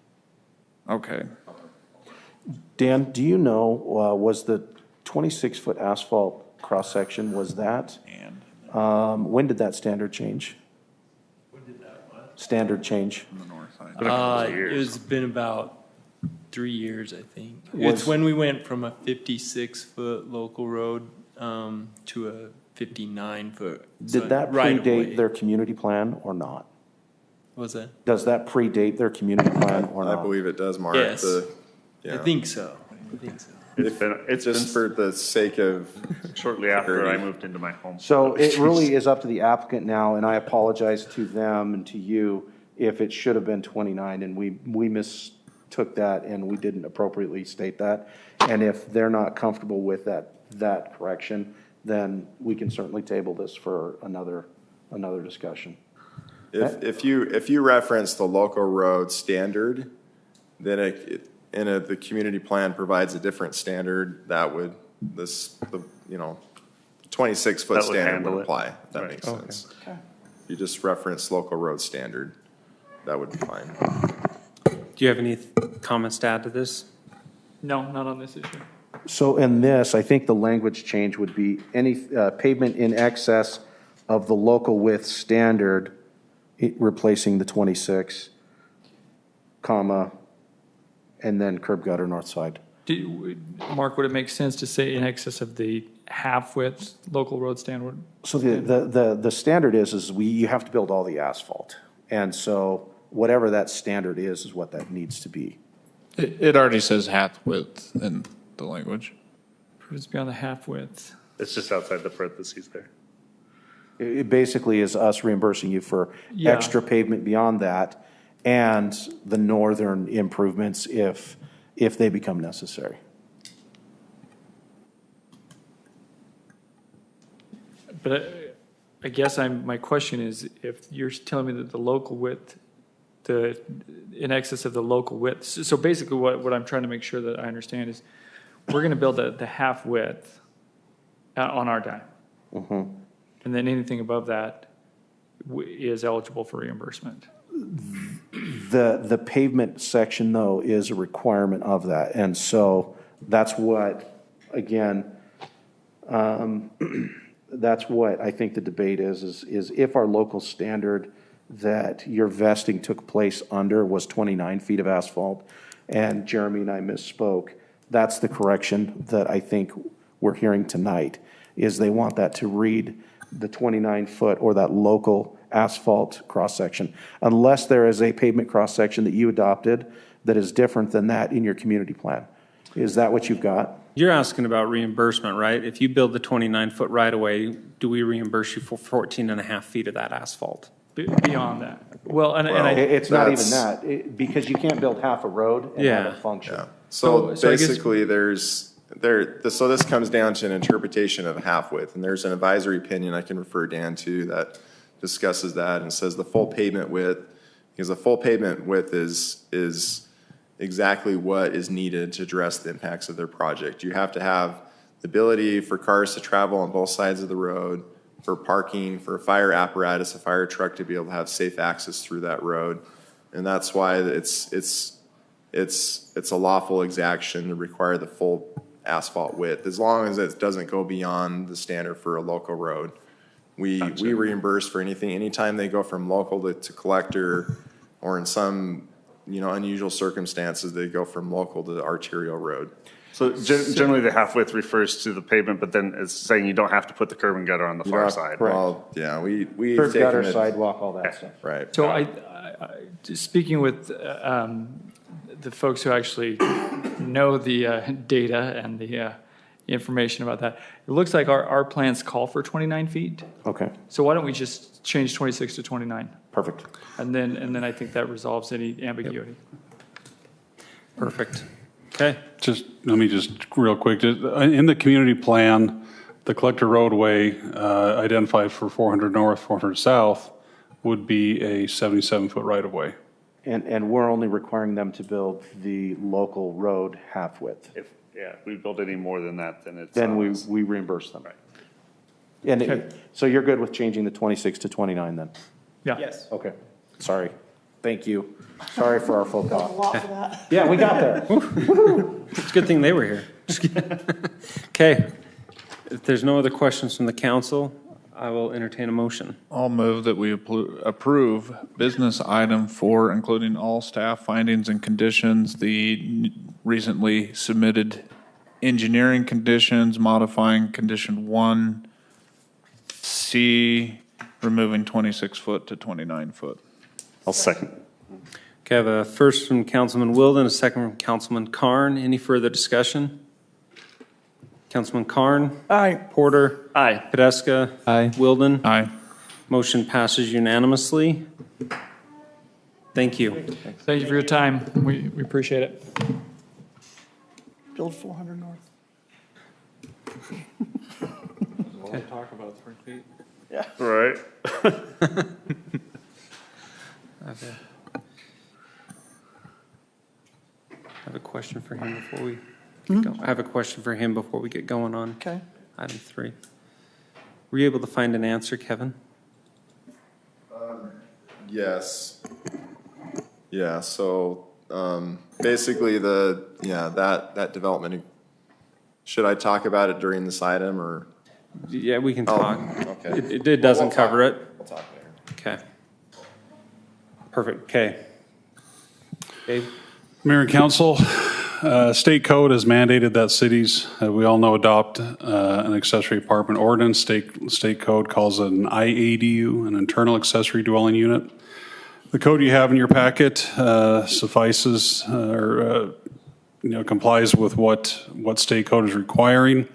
Okay. Dan, do you know, was the 26-foot asphalt cross-section, was that? When did that standard change? When did that what? Standard change? On the north side. It's been about 3 years, I think. It's when we went from a 56-foot local road to a 59-foot. Did that predate their community plan or not? What was that? Does that predate their community plan or not? I believe it does, Mark. Yes. Yeah. I think so. It's Just for the sake of, shortly after I moved into my home. So it really is up to the applicant now, and I apologize to them and to you if it should have been 29, and we mistook that and we didn't appropriately state that. And if they're not comfortable with that correction, then we can certainly table this for another discussion. if you reference the local road standard, then the community plan provides a different standard that would, the 26-foot standard would apply, if that makes sense. Okay. You just reference local road standard, that would be fine. Do you have any comments to add to this? No, not on this issue. So in this, I think the language change would be any pavement in excess of the local width standard, replacing the 26, comma, and then curb gutter north side. Mark, would it make sense to say in excess of the half-width local road standard? So the standard is you have to build all the asphalt. And so whatever that standard is what that needs to be. It already says half width in the language. It's beyond the half-width. It's just outside the parentheses there. It basically is us reimbursing you for extra pavement beyond that and the northern improvements if they become necessary. But I guess my question is, if you're telling me that the local width, in excess of the local width, so basically what I'm trying to make sure that I understand is, we're going to build the half width on our dime. Mm-hmm. And then anything above that is eligible for reimbursement. The pavement section, though, is a requirement of that. And so that's what, again, that's what I think the debate is if our local standard that your vesting took place under was 29 feet of asphalt, and Jeremy and I misspoke, that's the correction that I think we're hearing tonight, is they want that to read the 29-foot or that local asphalt cross-section, unless there is a pavement cross-section that you adopted that is different than that in your community plan. Is that what you've got? You're asking about reimbursement, right? If you build the 29-foot right-of-way, do we reimburse you for 14 and a half feet of that asphalt? Beyond that. Well, it's not even that, because you can't build half a road and have it function. Yeah. So basically, so this comes down to an interpretation of half width, and there's an advisory opinion I can refer Dan to that discusses that and says the full pavement width, because the full pavement width is exactly what is needed to address the impacts of their project. You have to have the ability for cars to travel on both sides of the road, for parking, for a fire apparatus, a fire truck to be able to have safe access through that road, and that's why it's a lawful exaction to require the full asphalt width, as long as it doesn't go beyond the standard for a local road. We reimburse for anytime they go from local to collector, or in some unusual circumstances they go from local to arterial road. So generally the half width refers to the pavement, but then it's saying you don't have to put the curb and gutter on the far side. Well, yeah, we curb, gutter, sidewalk, all that stuff. Right. So I speaking with the folks who actually know the data and the information about that, it looks like our plans call for 29 feet. Okay. So why don't we just change 26 to 29? Perfect. And then I think that resolves any ambiguity. Perfect. Okay. Let me real quick, in the community plan, the collector roadway identified for 400 north, 400 south would be a 77-foot right-of-way. And we're only requiring them to build the local road half width. Yeah, if we build any more than that, then it's. Then on us. we reimburse them. Right. And Okay. so you're good with changing the 26 to 29 then? Yeah. Yes. Okay, sorry. Thank you. Sorry for our faux A pas. lot for that. Yeah, we got there. It's a good thing they were here. Okay, if there's no other questions from the council, I will entertain a motion. I'll move that we approve business item 4, including all staff findings and conditions, the recently submitted engineering conditions, modifying condition 1C, removing 26 foot to 29 foot. I'll second. Okay, I have a first from Councilman Wilden, a second from Councilman Carn. Any further discussion? Councilman Carn? Aye. Porter? Aye. Kadeska? Aye. Wilden? Aye. Motion passes unanimously. Thank you. Thank you for your time. We appreciate it. Build 400 north. Talk about 3 feet. Right. I have a question for him before we get going. I have a question for him before we get going on Okay. item 3. Were you able to find an answer, Kevin? Yes. Yeah, so, basically that development, should I talk about it during this item or? Yeah, we can Oh, talk. okay. It doesn't We'll talk- cover it. We'll talk later. Okay. Perfect, okay. Dave? Mayor and council, state code has mandated that cities, we all know, adopt an accessory apartment ordinance. State code calls it an IADU, an internal accessory dwelling unit. The code you have in your packet suffices or complies with what state code is requiring.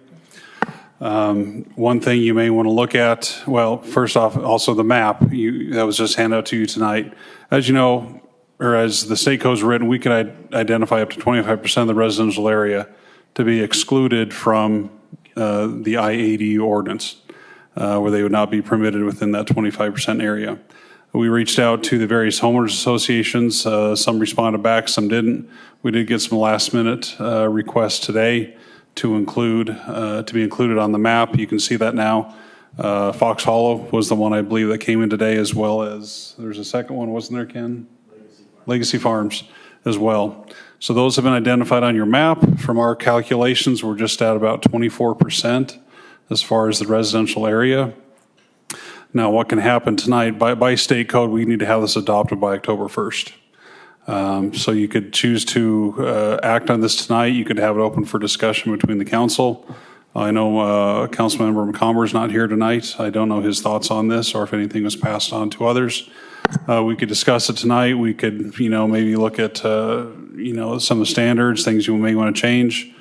One thing you may want to look at, well, first off, also the map that was just handed out to you tonight. As you know, or as the state code is written, we can identify up to 25% of the residential area to be excluded from the IADU ordinance, where they would not be permitted within that 25% area. We reached out to the various homeowners associations. Some responded back, some didn't. We did get some last minute requests today to be included on the map. You can see that now. Fox Hollow was the one I believe that came in today, as well as there's a second one, wasn't there, Ken? Legacy Farms as well. So those have been identified on your map. From our calculations, we're just at about 24% as far as the residential area. Now, what can happen tonight? By state code, we need to have this adopted by October 1st. So you could choose to act on this tonight. You could have it open for discussion between the council. I know Councilmember McComber is not here tonight. I don't know his thoughts on this or if anything was passed on to others. We could discuss it tonight. We could, maybe look at, some of the standards, things you may want to change.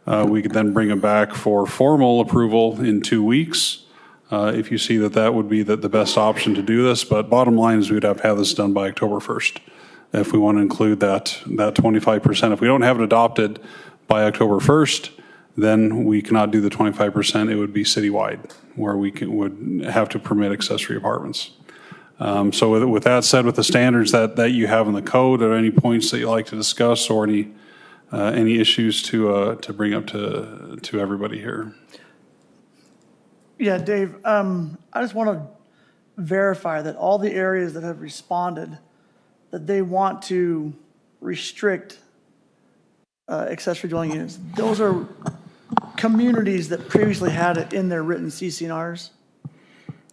We could then bring it back for formal approval in 2 weeks. If you see that would be the best option to do this. But bottom line is we would have to have this done by October 1st. If we want to include that 25%. If we don't have it adopted by October 1st, then we cannot do the 25%. It would be citywide, where we would have to permit accessory apartments. So with that said, with the standards that you have in the code, are there any points that you'd like to discuss or any issues to bring up to everybody here? Yeah, Dave, I just want to verify that all the areas that have responded, that they want to restrict accessory dwelling units, those are communities that previously had it in their written CC&Rs?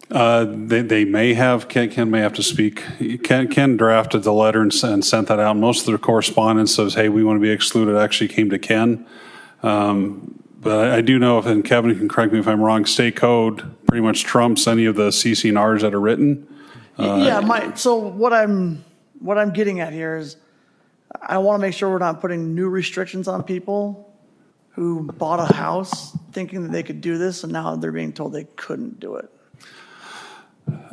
They may have. Ken may have to speak. Ken drafted the letter and sent that out. Most of the correspondence says, hey, we want to be excluded, actually came to Ken. But I do know, and Kevin can correct me if I'm wrong, state code pretty much trumps any of the CC&Rs that are written. So what I'm getting at here is I want to make sure we're not putting new restrictions on people who bought a house thinking that they could do this, and now they're being told they couldn't do it.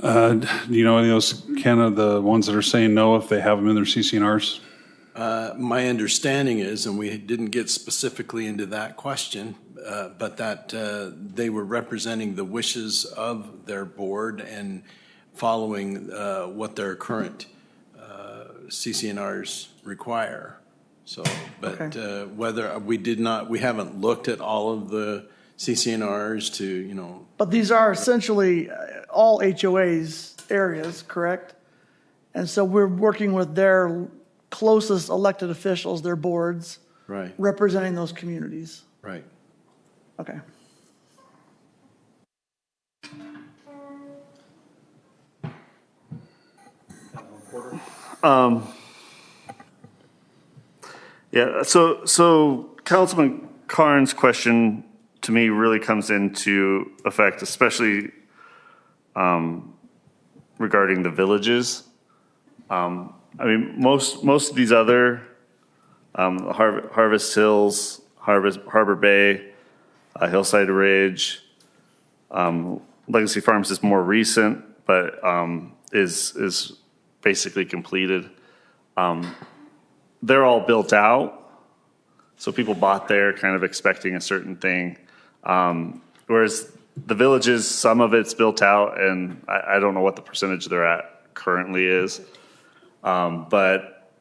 Do you know any of those, Ken, of the ones that are saying no if they have them in their CC&Rs? My understanding is, and we didn't get specifically into that question, but that they were representing the wishes of their board and following what their current CC&Rs require. So, but whether we haven't looked at all of the CCNRs to, you know. But these are essentially all HOAs areas, correct? And so we're working with their closest elected officials, their boards. Right. Representing those communities. Right. Okay. Yeah, so Councilman Carn's question to me really comes into effect, especially regarding the villages. I mean, most of these other Harvest Hills, Harbor Bay, Hillside Ridge, Legacy Farms is more recent, but is basically completed. They're all built out, so people bought there kind of expecting a certain thing. Whereas the villages, some of it's built out, and I don't know what the percentage they're at currently is, but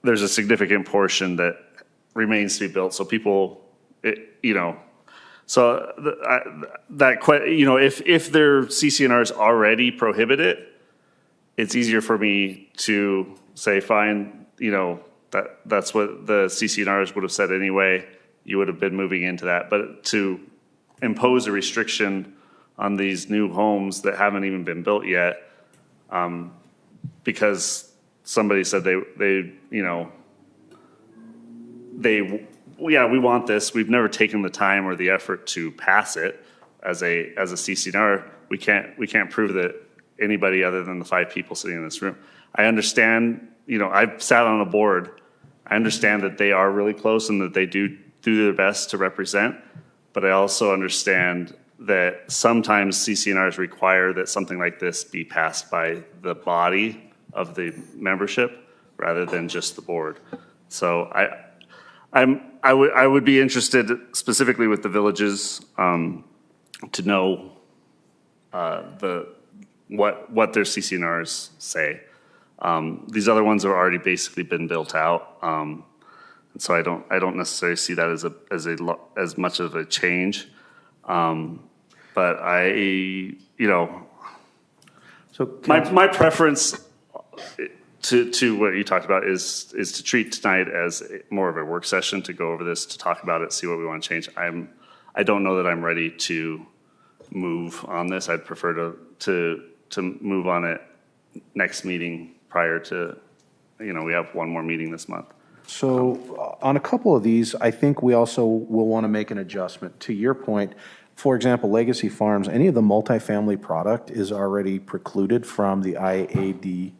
there's a significant portion that remains to be built. So people, you know, so if their CCNRs already prohibit it, it's easier for me to say, fine, you know, that's what the CCNRs would have said anyway. You would have been moving into that. But to impose a restriction on these new homes that haven't even been built yet, because somebody said we want this. We've never taken the time or the effort to pass it as a CCNR. We can't prove that anybody other than the 5 people sitting in this room. I understand, you know, I've sat on a board. I understand that they are really close and that they do their best to represent, but I also understand that sometimes CCNRs require that something like this be passed by the body of the membership rather than just the board. So I would be interested specifically with the villages to know what their CCNRs say. These other ones have already basically been built out, and so I don't necessarily see that as much of a change. But so my preference to what you talked about is to treat tonight as more of a work session to go over this, to talk about it, see what we want to change. I don't know that I'm ready to move on this. I'd prefer to move on it next meeting prior to, we have one more meeting this month. So on a couple of these, I think we also will want to make an adjustment. To your point, for example, Legacy Farms, any of the multifamily product is already precluded from the IAD,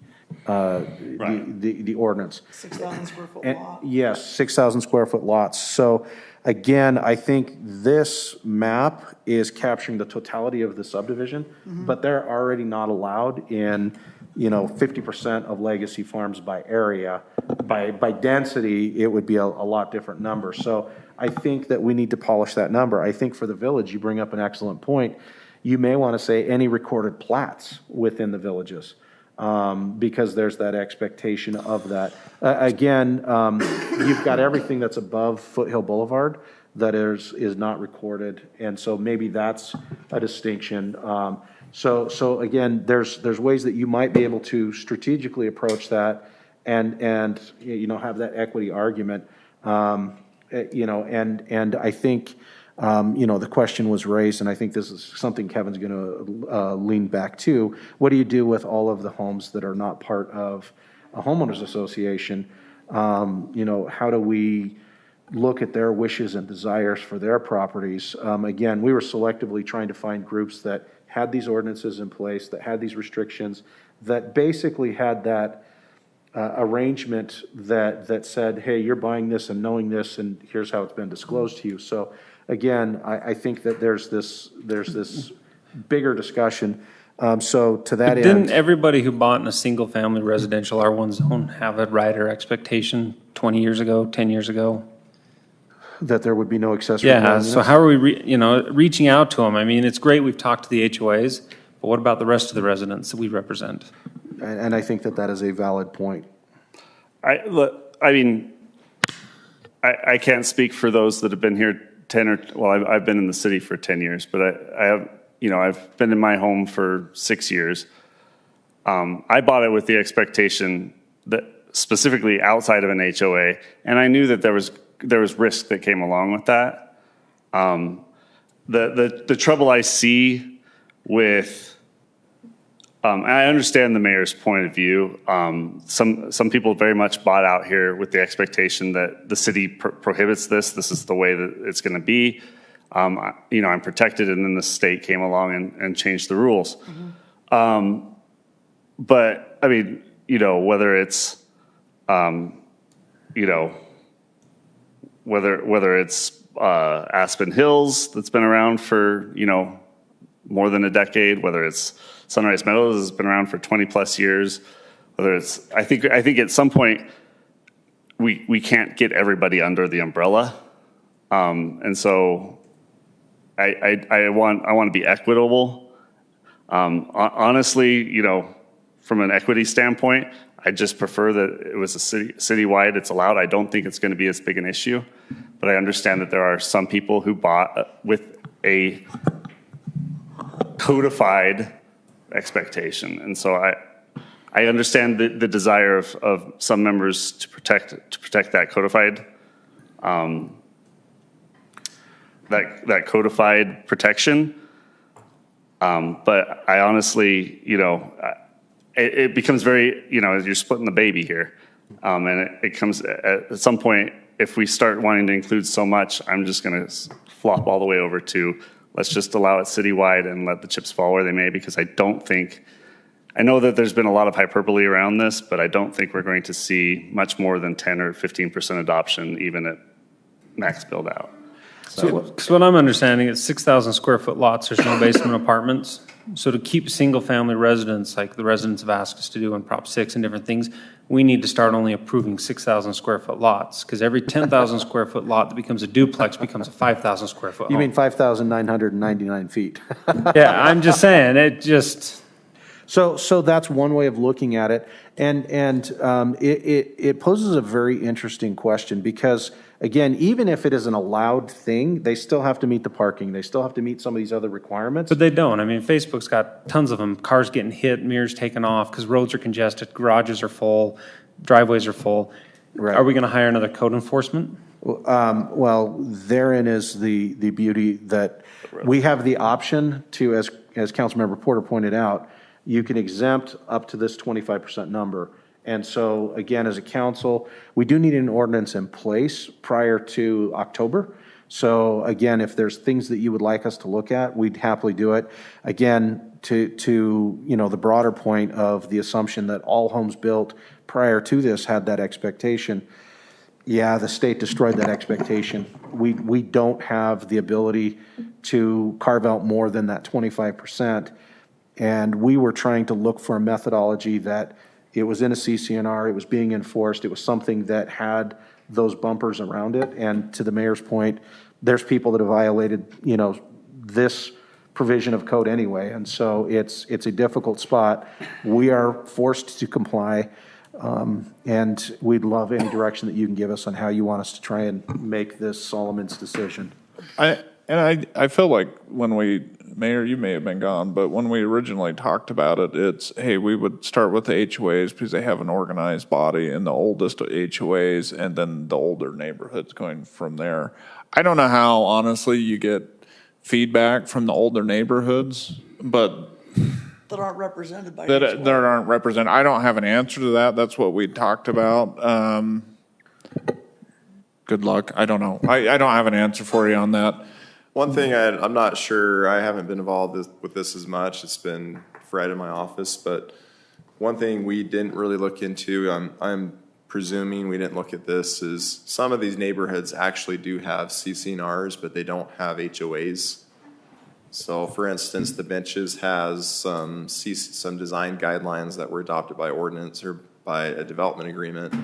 the ordinance. 6,000 square foot lot. Yes, 6,000 square foot lots. So again, I think this map is capturing the totality of the subdivision, but they're already not allowed in 50% of Legacy Farms by area. By density, it would be a lot different number. So I think that we need to polish that number. I think for the village, you bring up an excellent point. You may want to say any recorded plats within the villages, because there's that expectation of that. Again, you've got everything that's above Foothill Boulevard that is not recorded, and so maybe that's a distinction. So again, there's ways that you might be able to strategically approach that, and have that equity argument. And I think the question was raised, and I think this is something Kevin's going to lean back to. What do you do with all of the homes that are not part of a homeowners association? How do we look at their wishes and desires for their properties? Again, we were selectively trying to find groups that had these ordinances in place, that had these restrictions, that basically had that arrangement that said, hey, you're buying this and knowing this, and here's how it's been disclosed to you. So again, I think that there's this bigger discussion. So to that end, didn't everybody who bought in a single family residential R1 zone have a right or expectation 20 years ago, 10 years ago? That there would be no accessory Yeah, dwelling so units? how are we, reaching out to them? I mean, it's great we've talked to the HOAs, but what about the rest of the residents that we represent? And I think that is a valid point. I mean, I can't speak for those that have been here 10 or, well, I've been in the city for 10 years, but I have, you know, I've been in my home for 6 years. I bought it with the expectation that specifically outside of an HOA, and I knew that there was risk that came along with that. The trouble I see with, I understand the mayor's point of view. Some people very much bought out here with the expectation that the city prohibits this. This is the way that it's going to be. You know, I'm protected, and then the state came along and changed the rules. Mm-hmm. But I mean, you know, whether it's, you know, whether it's Aspen Hills that's been around for, you know, more than a decade, whether it's Sunrise Meadows has been around for 20 plus years, whether it's, I think at some point we can't get everybody under the umbrella. And so I want to be equitable. Honestly, you know, from an equity standpoint, I just prefer that it was a citywide, it's allowed. I don't think it's going to be as big an issue, but I understand that there are some people who bought with a codified expectation. And so I understand the desire of some members to protect that codified, that codified protection. But I honestly, you know, it becomes very, you know, you're splitting the baby here. And it comes at some point, if we start wanting to include so much, I'm just going to flop all the way over to let's just allow it citywide and let the chips fall where they may, because I know that there's been a lot of hyperbole around this, but I don't think we're going to see much more than 10 or 15% adoption, even at max build out. So what I'm understanding is 6,000 square foot lots, there's no basement apartments. So to keep single family residents, like the residents have asked us to do in Prop 6 and different things, we need to start only approving 6,000 square foot lots, because every 10,000 square foot lot that becomes a duplex becomes a 5,000 square foot home. You mean 5,999 feet? Yeah, I'm just saying, it just. So that's one way of looking at it. And it poses a very interesting question, because again, even if it is an allowed thing, they still have to meet the parking. They still have to meet some of these other requirements. But they don't. I mean, Facebook's got tons of them. Cars getting hit, mirrors taken off because roads are congested, garages are full, driveways are full. Right. Are we going to hire another code enforcement? Well, therein is the beauty that we have the option to, as Councilmember Porter pointed out, you can exempt up to this 25% number. And so, again, as a council, we do need an ordinance in place prior to October. So, again, if there's things that you would like us to look at, we'd happily do it. Again, to you know, the broader point of the assumption that all homes built prior to this had that expectation. Yeah, the state destroyed that expectation. We don't have the ability to carve out more than that 25%. And we were trying to look for a methodology that it was in a CCNR, it was being enforced, it was something that had those bumpers around it. And to the mayor's point, there's people that have violated, you know, this provision of code anyway. And so it's a difficult spot. We are forced to comply. And we'd love any direction that you can give us on how you want us to try and make this Solomon's decision. I feel like when we, Mayor, you may have been gone, but when we originally talked about it, it's, hey, we would start with the HOAs because they have an organized body and the oldest HOAs, and then the older neighborhoods going from there. I don't know how, honestly, you get feedback from the older neighborhoods, but that aren't represented by that aren't represented. I don't have an answer to that. That's what we talked about. Good luck. I don't know. I don't have an answer for you on that. One thing I'm not sure, I haven't been involved with this as much. It's been Fred in my office, but one thing we didn't really look into, I'm presuming we didn't look at this, is some of these neighborhoods actually do have CCNRs, but they don't have HOAs. So for instance, the Benches has some design guidelines that were adopted by ordinance or by a development agreement.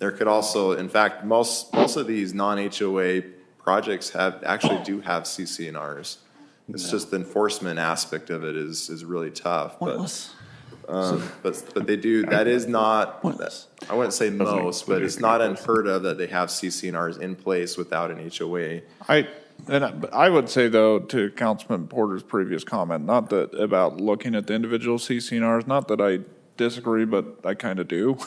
There could also, in fact, most of these non-HOA projects do have CCNRs. It's just the enforcement aspect of it is really tough. Pointless. But they do, that is not, I wouldn't say most, but it's not unheard of that they have CCNRs in place without an HOA. I would say, though, to Councilman Porter's previous comment, not that about looking at the individual CCNRs, not that I disagree, but I kind of do.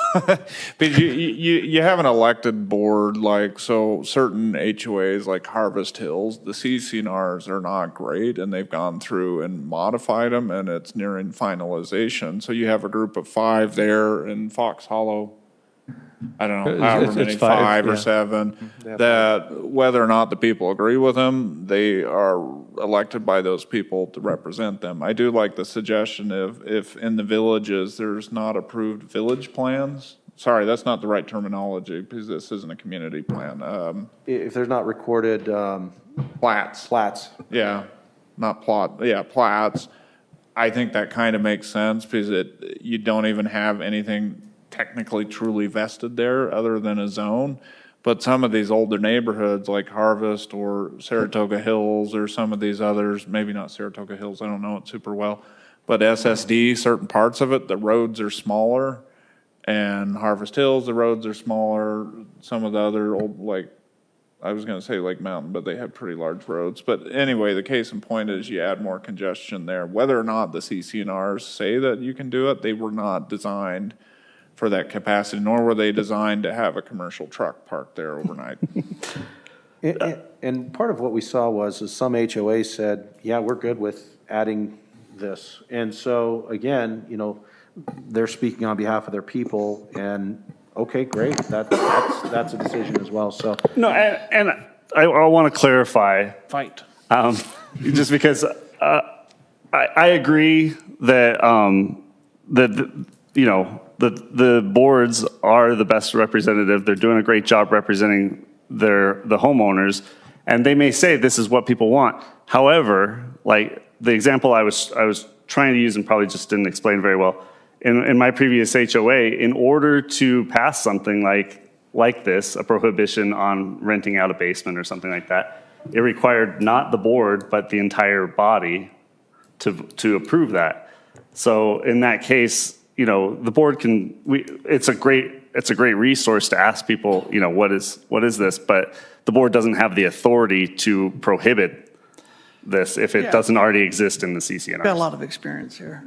Because you have an elected board, like, so certain HOAs like Harvest Hills, the CCNRs are not great, and they've gone through and modified them, and it's nearing finalization. So you have a group of 5 there in Fox Hollow. I don't know, however many, 5 or 7, that whether or not the people agree with them, they are elected by those people to represent them. I do like the suggestion if in the villages there's not approved village plans. Sorry, that's not the right terminology because this isn't a community plan. If there's not recorded plats. Yeah, not plot. Yeah, plats. I think that kind of makes sense because you don't even have anything technically truly vested there other than a zone. But some of these older neighborhoods like Harvest or Saratoga Hills or some of these others, maybe not Saratoga Hills, I don't know it super well, but SSD, certain parts of it, the roads are smaller, and Harvest Hills, the roads are smaller. Some of the other old, like, I was going to say Lake Mountain, but they have pretty large roads. But anyway, the case in point is you add more congestion there. Whether or not the CCNRs say that you can do it, they were not designed for that capacity, nor were they designed to have a commercial truck parked there overnight. And part of what we saw was some HOAs said, yeah, we're good with adding this. And so, again, you know, they're speaking on behalf of their people, and okay, great, that's a decision as well. So no, and I want to clarify. Fight. Just because I agree that you know, the boards are the best representative. They're doing a great job representing the homeowners, and they may say this is what people want. However, like the example I was trying to use and probably just didn't explain very well, in my previous HOA, in order to pass something like this, a prohibition on renting out a basement or something like that, it required not the board but the entire body to approve that. So in that case, you know, the board can, it's a great resource to ask people, you know, what is this, but the board doesn't have the authority to prohibit this if it doesn't already exist in the CCNR. Got a lot of experience here.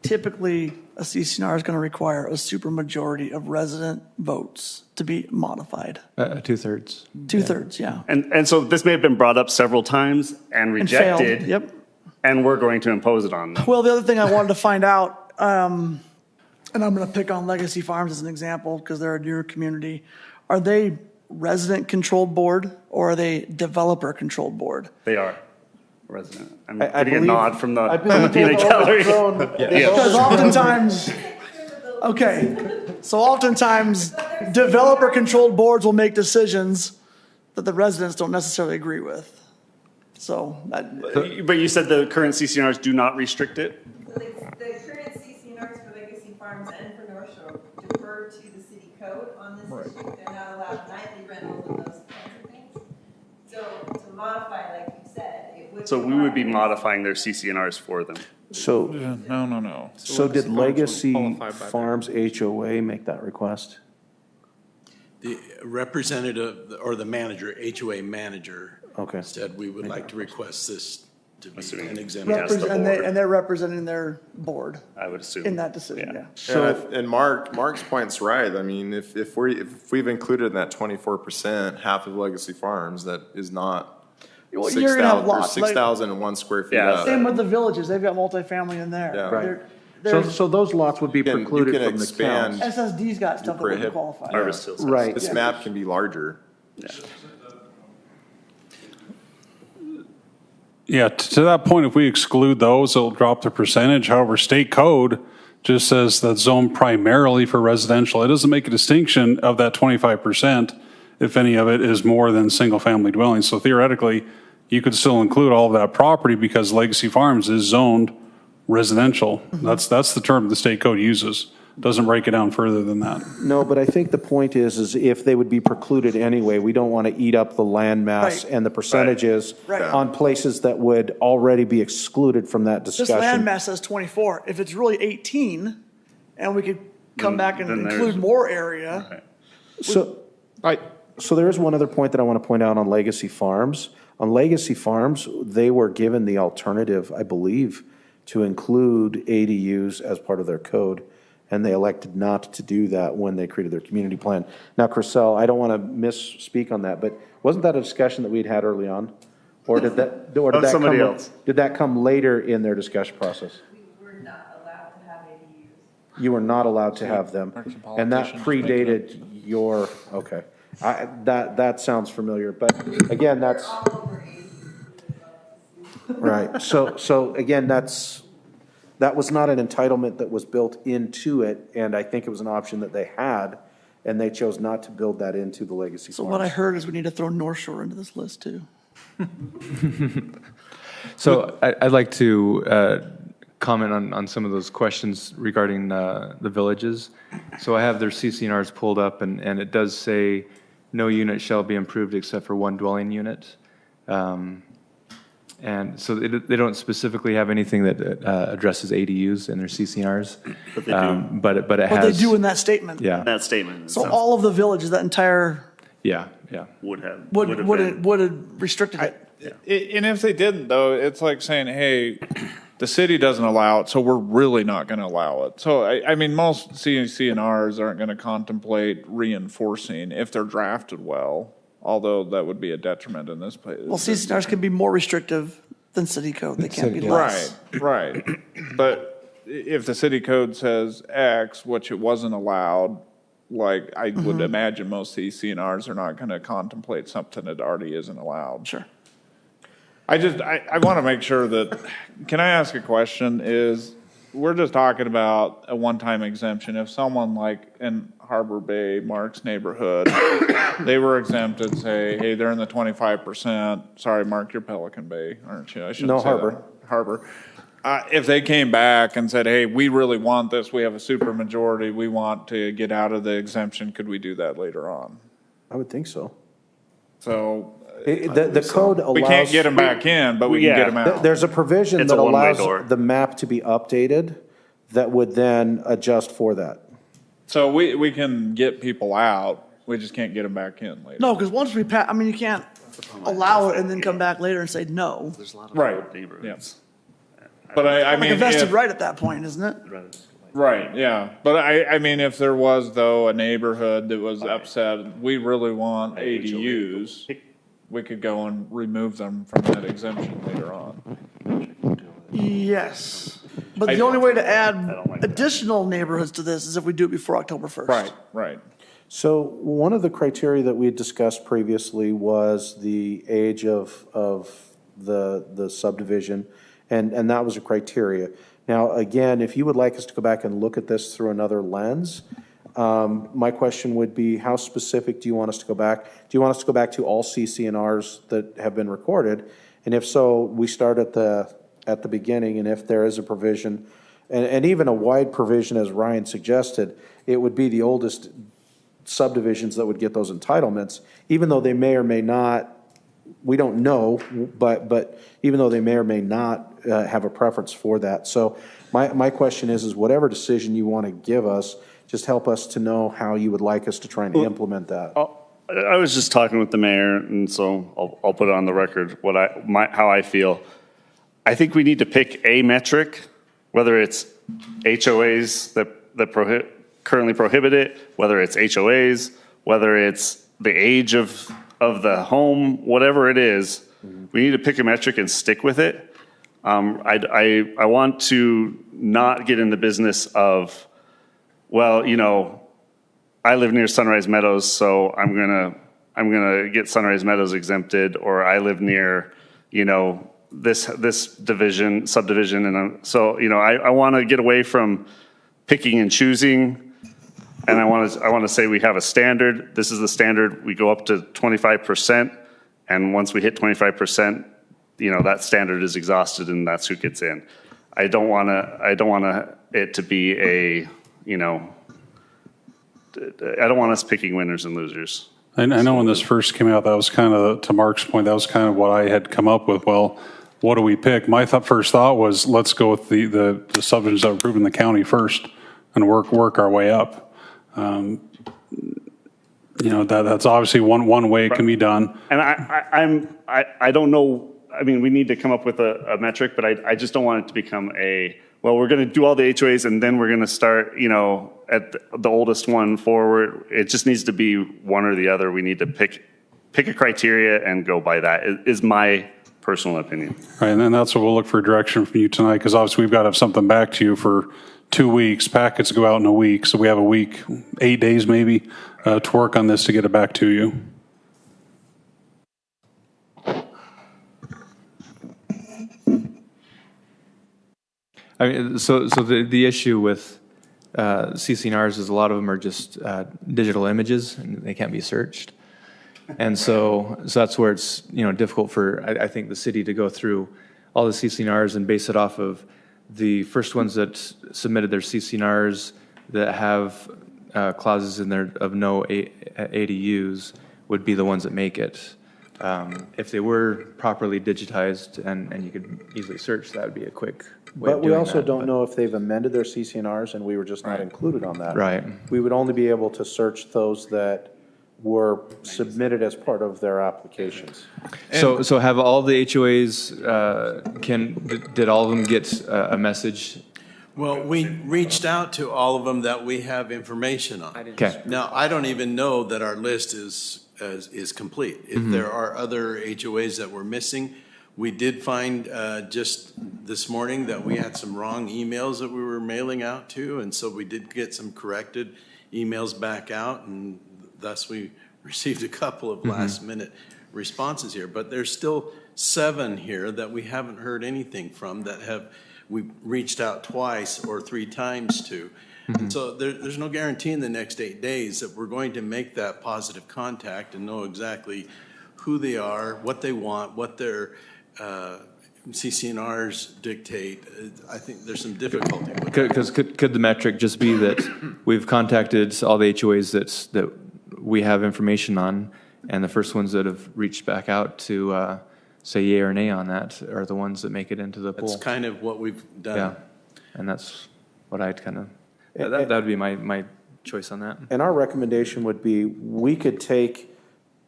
Typically, a CCNR is going to require a supermajority of resident votes to be modified. 2/3. 2/3, yeah. And so this may have been brought up several times and rejected. And failed. Yep. And we're going to impose it on them. Well, the other thing I wanted to find out, and I'm going to pick on Legacy Farms as an example because they're a newer community. Are they resident-controlled board or are they developer-controlled board? They are resident. I'm getting a nod from the peanut gallery. Because oftentimes, so oftentimes developer-controlled boards will make decisions that the residents don't necessarily agree with. So, but you said the current CCNRs do not restrict it? The current CCNRs for Legacy Farms and for North Shore defer to the city code on this issue. They're not allowed nightly rentals and those kinds of things. So to modify, like you said, it would. So we would be modifying their CCNRs for them. So no. So did Legacy Farms HOA make that request? The representative or the manager, HOA manager, said we would like to request this to be an exempt. And they're representing their board. I would assume in that decision. Yeah. So and Mark's point's right. I mean, if we've included in that 24% half of Legacy Farms, that is not 6,001 square feet. Yeah. Same with the villages. They've got multifamily in there. Yeah. Right. So those lots would be precluded from the count. SSD's got stuff that would qualify. Right. This map can be larger. Yeah, to that point, if we exclude those, it'll drop the percentage. However, state code just says that's zoned primarily for residential. It doesn't make a distinction of that 25% if any of it is more than single-family dwellings. So theoretically, you could still include all of that property because Legacy Farms is zoned residential. That's the term the state code uses. doesn't break it down further than that. No, but I think the point is if they would be precluded anyway, we don't want to eat up the land mass Right. and the percentages Right. on places that would already be excluded from that This discussion. land mass says 24. If it's really 18, and we could come back and then there's- include more area. So there is one other point that I want to point out on Legacy Farms. On Legacy Farms, they were given the alternative, I believe, to include ADUs as part of their code, and they elected not to do that when they created their community plan. Now, Chriselle, I don't want to misspeak on that, but wasn't that a discussion that we'd had early on? Or did that, somebody else. Did that come later in their discussion process? We were not allowed to have ADUs. You were not allowed to have them, and that predated your, okay. That sounds familiar, but again, that's, All over ADUs. right. So again, that was not an entitlement that was built into it, and I think it was an option that they had, and they chose not to build that into the Legacy So Farms. what I heard is we need to throw North Shore into this list too. So I'd like to comment on some of those questions regarding the villages. So I have their CCNRs pulled up, and it does say no unit shall be improved except for one dwelling unit. And so they don't specifically have anything that addresses ADUs in their CCNRs. But they do. But it But has. they do in that statement. Yeah, That statement So all of the villages, that entire, yeah. would have would have restricted it. And if they didn't, though, it's like saying, hey, the city doesn't allow it, so we're really not going to allow it. So, I mean, most CCNRs aren't going to contemplate reinforcing if they're drafted well, although that would be a detriment in this place. Well, CCNRs can be more restrictive than city code. They can't be less. Right. But if the city code says X, which it wasn't allowed, like I would imagine most CCNRs are not going to contemplate something that already isn't allowed. Sure. I want to make sure that, can I ask a question? We're just talking about a one-time exemption. If someone like in Harbor Bay, Mark's neighborhood, they were exempted, say, hey, they're in the 25%. Sorry, Mark, you're Pelican Bay, aren't you? I shouldn't No, say Harbor. that. Harbor. If they came back and said, hey, we really want this, we have a super majority, we want to get out of the exemption, could we do that later on? I would think so. So The code allows. we can't get them back in, but we can get them out. There's a provision It's a that one-way allows door. the map to be updated that would then adjust for that. So we can get people out, we just can't get them back in later. No, because once we pass, I mean, you can't allow it and then come back later and say no. There's a lot of Right. old neighborhoods. But I Like mean, a vested if- right at that point, isn't it? right, yeah. But I mean, if there was though a neighborhood that was upset, we really want ADUs, we could go and remove them from that exemption later on. Yes. But the only way to add additional neighborhoods to this is if we do it before October 1st. Right. So one of the criteria that we had discussed previously was the age of the subdivision, and that was a criteria. Now, again, if you would like us to go back and look at this through another lens, my question would be, how specific do you want us to go back? Do you want us to go back to all CCNRs that have been recorded? And if so, we start at the beginning, and if there is a provision, and even a wide provision, as Ryan suggested, it would be the oldest subdivisions that would get those entitlements, even though they may or may not, we don't know, but even though they may or may not have a preference for that. So my question is whatever decision you want to give us, just help us to know how you would like us to try and implement that. I was just talking with the mayor, and so I'll put it on the record how I feel. I think we need to pick a metric, whether it's HOAs that currently prohibit it, whether it's HOAs, whether it's the age of the home, whatever it is. We need to pick a metric and stick with it. I want to not get in the business of, well, I live near Sunrise Meadows, so I'm gonna get Sunrise Meadows exempted, or I live near, this subdivision, and I want to get away from picking and choosing, and I want to say we have a standard. This is the standard. We go up to 25%, and once we hit 25%, that standard is exhausted, and that's who gets in. I don't want it to be you know, I don't want us picking winners and losers. I know when this first came out, that was kind of, to Mark's point, that was kind of what I had come up with. Well, what do we pick? My first thought was, let's go with the subdivisions that were approved in the county first and work our way up. You know, that's obviously one way it can be done. And I don't know, I mean, we need to come up with a metric, but I just don't want it to become well, we're going to do all the HOAs and then we're going to start, you know, at the oldest one forward. It just needs to be one or the other. We need to pick a criteria and go by that, is my personal opinion. Right, and then that's what we'll look for direction from you tonight, because obviously we've got to have something back to you for 2 weeks. Packets go out in a week, so we have a week, 8 days maybe, to work on this to get it back to you. I mean, so the issue with CCNRs is a lot of them are just digital images and they can't be searched. And so that's where it's, you know, difficult for, I think, the city to go through all the CCNRs and base it off of the first ones that submitted their CCNRs that have clauses in there of no ADUs would be the ones that make it. If they were properly digitized and you could easily search, that would be a quick way But we also don't know if they've amended their CCNRs and we were just not included on that. Right. We would only be able to search those that were submitted as part of their applications. So have all the HOAs, did all of them get a message? Well, we reached out to all of them that we have information on. Okay. Now, I don't even know that our list is complete. If there are other HOAs that we're missing, we did find just this morning that we had some wrong emails that we were mailing out to, and so we did get some corrected emails back out, and thus we received a couple of last-minute responses here. But there's still 7 here that we haven't heard anything from that we reached out twice or 3 times to. And so there's no guarantee in the next 8 days that we're going to make that positive contact and know exactly who they are, what they want, what their CCNRs dictate. I think there's some difficulty with that. Because could the metric just be that we've contacted all the HOAs that we have information on, and the first ones that have reached back out to say yay or nay on that are the ones that make it into the pool? That's kind of what we've done. Yeah, and that's what I'd kind of, that would be my choice on that. And our recommendation would be, we could take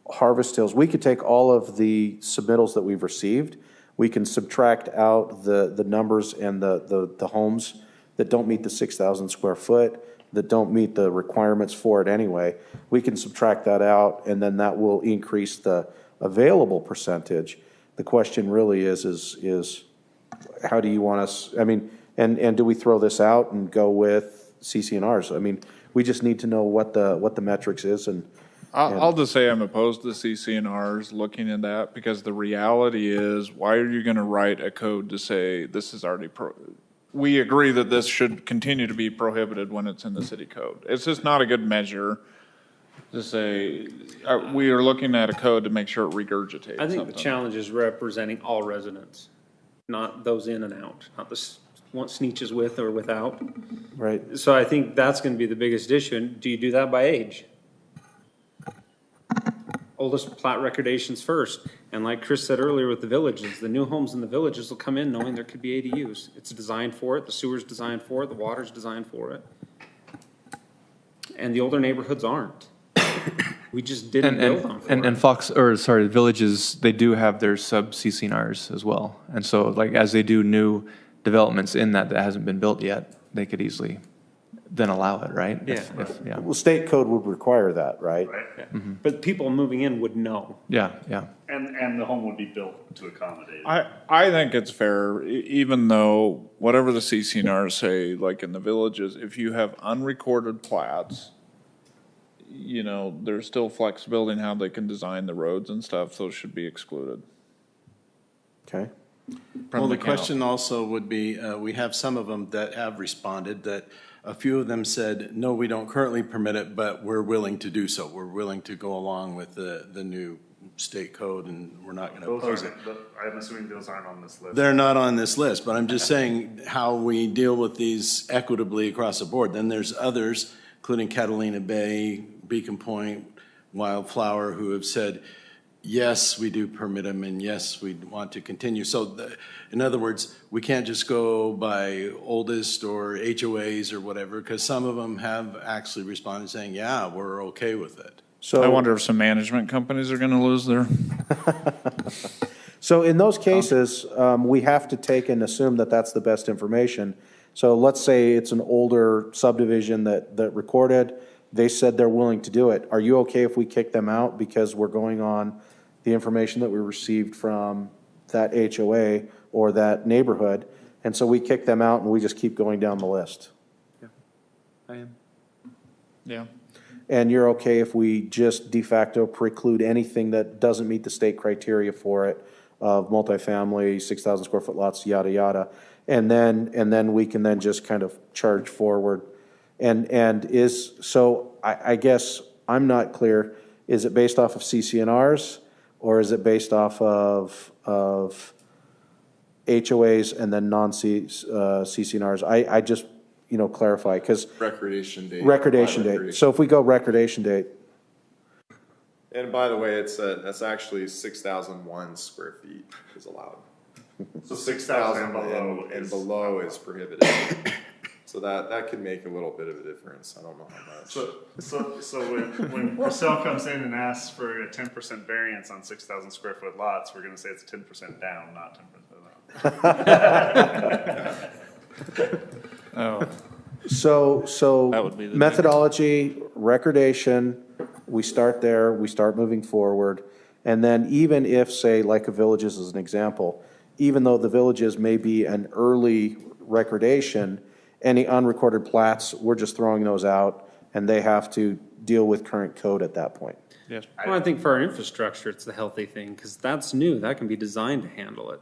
Harvest Hills, we could take all of the submittals that we've received, we can subtract out the numbers and the homes that don't meet the 6,000 square foot, that don't meet the requirements for it anyway. We can subtract that out, and then that will increase the available percentage. The question really is how do you want us, I mean, and do we throw this out and go with CCNRs? I mean, we just need to know what the metrics is. And I'll just say I'm opposed to CCNRs looking at that, because the reality is, why are you going to write a code to say this is already we agree that this should continue to be prohibited when it's in the city code? It's just not a good measure to say we are looking at a code to make sure it regurgitates I think something. the challenge is representing all residents, not those in and out, not the sneeches with or without. Right. So I think that's going to be the biggest issue. And do you do that by age? Oldest plat recordations first. And like Chris said earlier with the villages, the new homes in the villages will come in knowing there could be ADUs. It's designed for it, the sewer's designed for it, the water's designed for it. And the older neighborhoods aren't. We just didn't build them for it. The villages, they do have their sub CCNRs as well. And so like as they do new developments in that hasn't been built yet, they could easily then allow it, right? Yeah. Well, state code would require that, right? Yeah. But people moving in would know. Yeah. And the home would be built to accommodate. I think it's fair, even though whatever the CCNRs say, like in the villages, if you have unrecorded plats, you know, there's still flexibility in how they can design the roads and stuff. Those should be excluded. Okay. Well, the question also would be, we have some of them that have responded, that a few of them said, no, we don't currently permit it, but we're willing to do so. We're willing to go along with the new state code and we're not going to Those oppose it. aren't, I'm assuming those aren't on this list. They're not on this list, but I'm just saying how we deal with these equitably across the board. Then there's others, including Catalina Bay, Beacon Point, Wildflower, who have said, yes, we do permit them, and yes, we want to continue. So, in other words, we can't just go by oldest or HOAs or whatever, because some of them have actually responded saying, yeah, we're okay with it. I wonder if some management companies are going to lose their. So in those cases, we have to take and assume that that's the best information. So let's say it's an older subdivision that recorded, they said they're willing to do it. Are you okay if we kick them out because we're going on the information that we received from that HOA or that neighborhood? And so we kick them out and we just keep going down the list. Yeah, I am. Yeah. And you're okay if we just de facto preclude anything that doesn't meet the state criteria for it, of multifamily, 6,000 square foot lots, yada, yada. And then we can then just kind of charge forward. So I guess I'm not clear, is it based off of CCNRs or is it based off of HOAs and then non-CCNRs? I just, clarify, because. Recordation date. Recordation date. So if we go recordation date. And by the way, that's actually 6,001 square feet is allowed. So 6,000 and below is prohibited. So that could make a little bit of a difference. I don't know how much. So when Purcell comes in and asks for a 10% variance on 6,000 square foot lots, we're going to say it's 10% down, not 10% up. Oh. So That would be the methodology, recordation, we start there, we start moving forward. And then even if, say, like a Villages as an example, even though the Villages may be an early recordation, any unrecorded plats, we're just throwing those out and they have to deal with current code at that point. Yes. Well, I think for our infrastructure, it's the healthy thing, because that's new. That can be designed to handle it.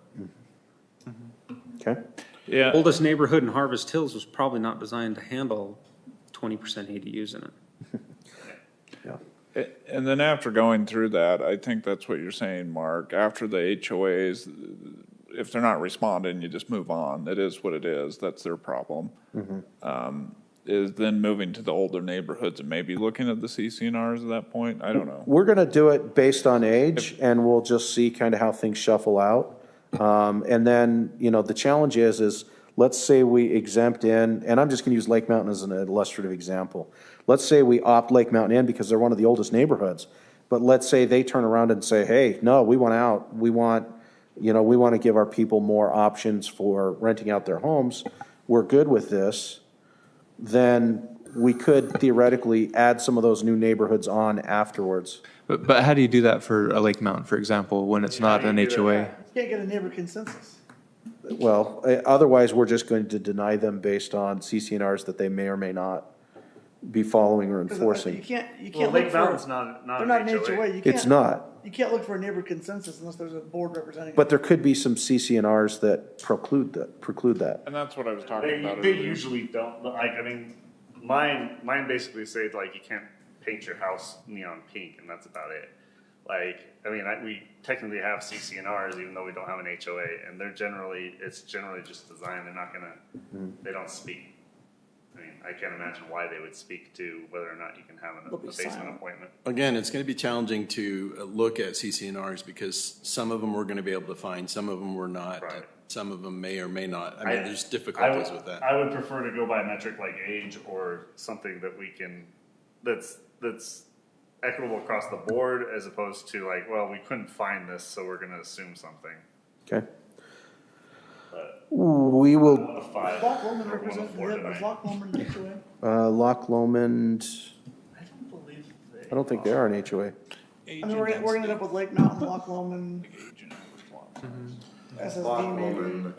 Okay? Yeah. Oldest neighborhood in Harvest Hills was probably not designed to handle 20% ADUs in it. And then after going through that, I think that's what you're saying, Mark. After the HOAs, if they're not responding, you just move on. It is what it is. That's their problem. Is then moving to the older neighborhoods and maybe looking at the CCNRs at that point. I don't know. We're going to do it based on age and we'll just see kind of how things shuffle out. And then, the challenge is let's say we exempt in, and I'm just going to use Lake Mountain as an illustrative example. Let's say we opt Lake Mountain in because they're one of the oldest neighborhoods. But let's say they turn around and say, hey, no, we want out. We want to give our people more options for renting out their homes. We're good with this. Then we could theoretically add some of those new neighborhoods on afterwards. But how do you do that for a Lake Mountain, for example, when it's not an HOA? You can't get a neighbor consensus. Well, otherwise, we're just going to deny them based on CCNRs that they may or may not be following or enforcing. You can't Well, look Lake for. Mountain's not They're an not an HOA. HOA. You It's can't, not, you can't look for a neighbor consensus unless there's a board representing. but there could be some CCNRs that preclude that. And that's what I was talking about. They usually don't, mine basically say, you can't paint your house neon pink, and that's about it. We technically have CCNRs, even though we don't have an HOA, and it's generally just designed, they're not gonna, they don't speak. I can't imagine why they would speak to whether or not you can have a basement appointment. Again, it's going to be challenging to look at CCNRs because some of them we're going to be able to find, some of them we're not. Right. Some of them may or may not. There's difficulties with that. I would prefer to go by a metric like age or something that that's equitable across the board, as opposed to we couldn't find this, so we're going to assume something. Okay. But We will, Loch Lomond represent, was Loch Lomond an HOA? Loch Lomond, I don't believe I don't think they are an HOA. We're gonna end up with Lake Mountain, Loch Lomond, SSD maybe.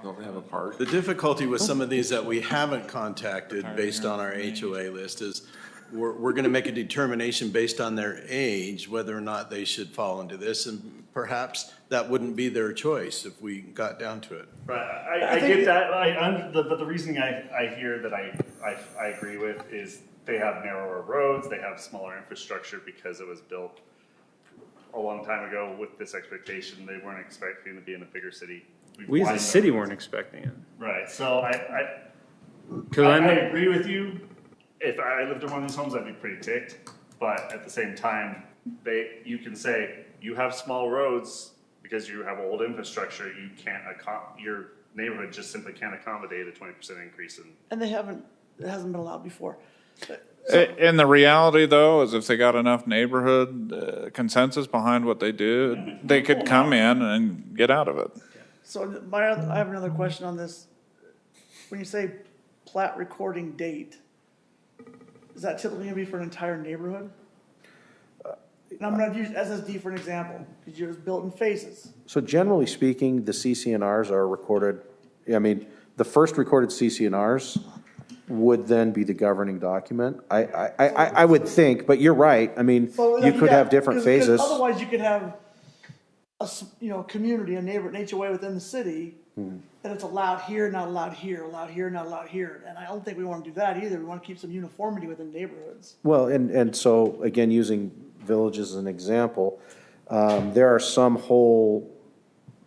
Don't they have a park? The difficulty with some of these that we haven't contacted based on our HOA list is we're going to make a determination based on their age, whether or not they should fall into this, and perhaps that wouldn't be their choice if we got down to it. Right, I get that, but the reasoning I hear that I agree with is they have narrower roads, they have smaller infrastructure because it was built a long time ago with this expectation. They weren't expecting to be in a bigger city. We as a city weren't expecting it. Right, so I I agree with you. If I lived in one of these homes, I'd be pretty ticked. But at the same time, you can say, you have small roads because you have old infrastructure, you can't, your neighborhood just simply can't accommodate a 20% increase in. And it hasn't been allowed before. And the reality, though, is if they got enough neighborhood consensus behind what they do, they could come in and get out of it. So I have another question on this. When you say plat recording date, is that typically going to be for an entire neighborhood? And I'm going to use SSD for an example, because it was built in phases. So generally speaking, the CCNRs are recorded, I mean, the first recorded CCNRs would then be the governing document. I would think, but you're right. I mean, you could have different phases. Otherwise, you could have a community, a neighbor, an HOA within the city, that it's allowed here, not allowed here, allowed here, not allowed here. And I don't think we want to do that either. We want to keep some uniformity within neighborhoods. Well, and so again, using villages as an example, there are some whole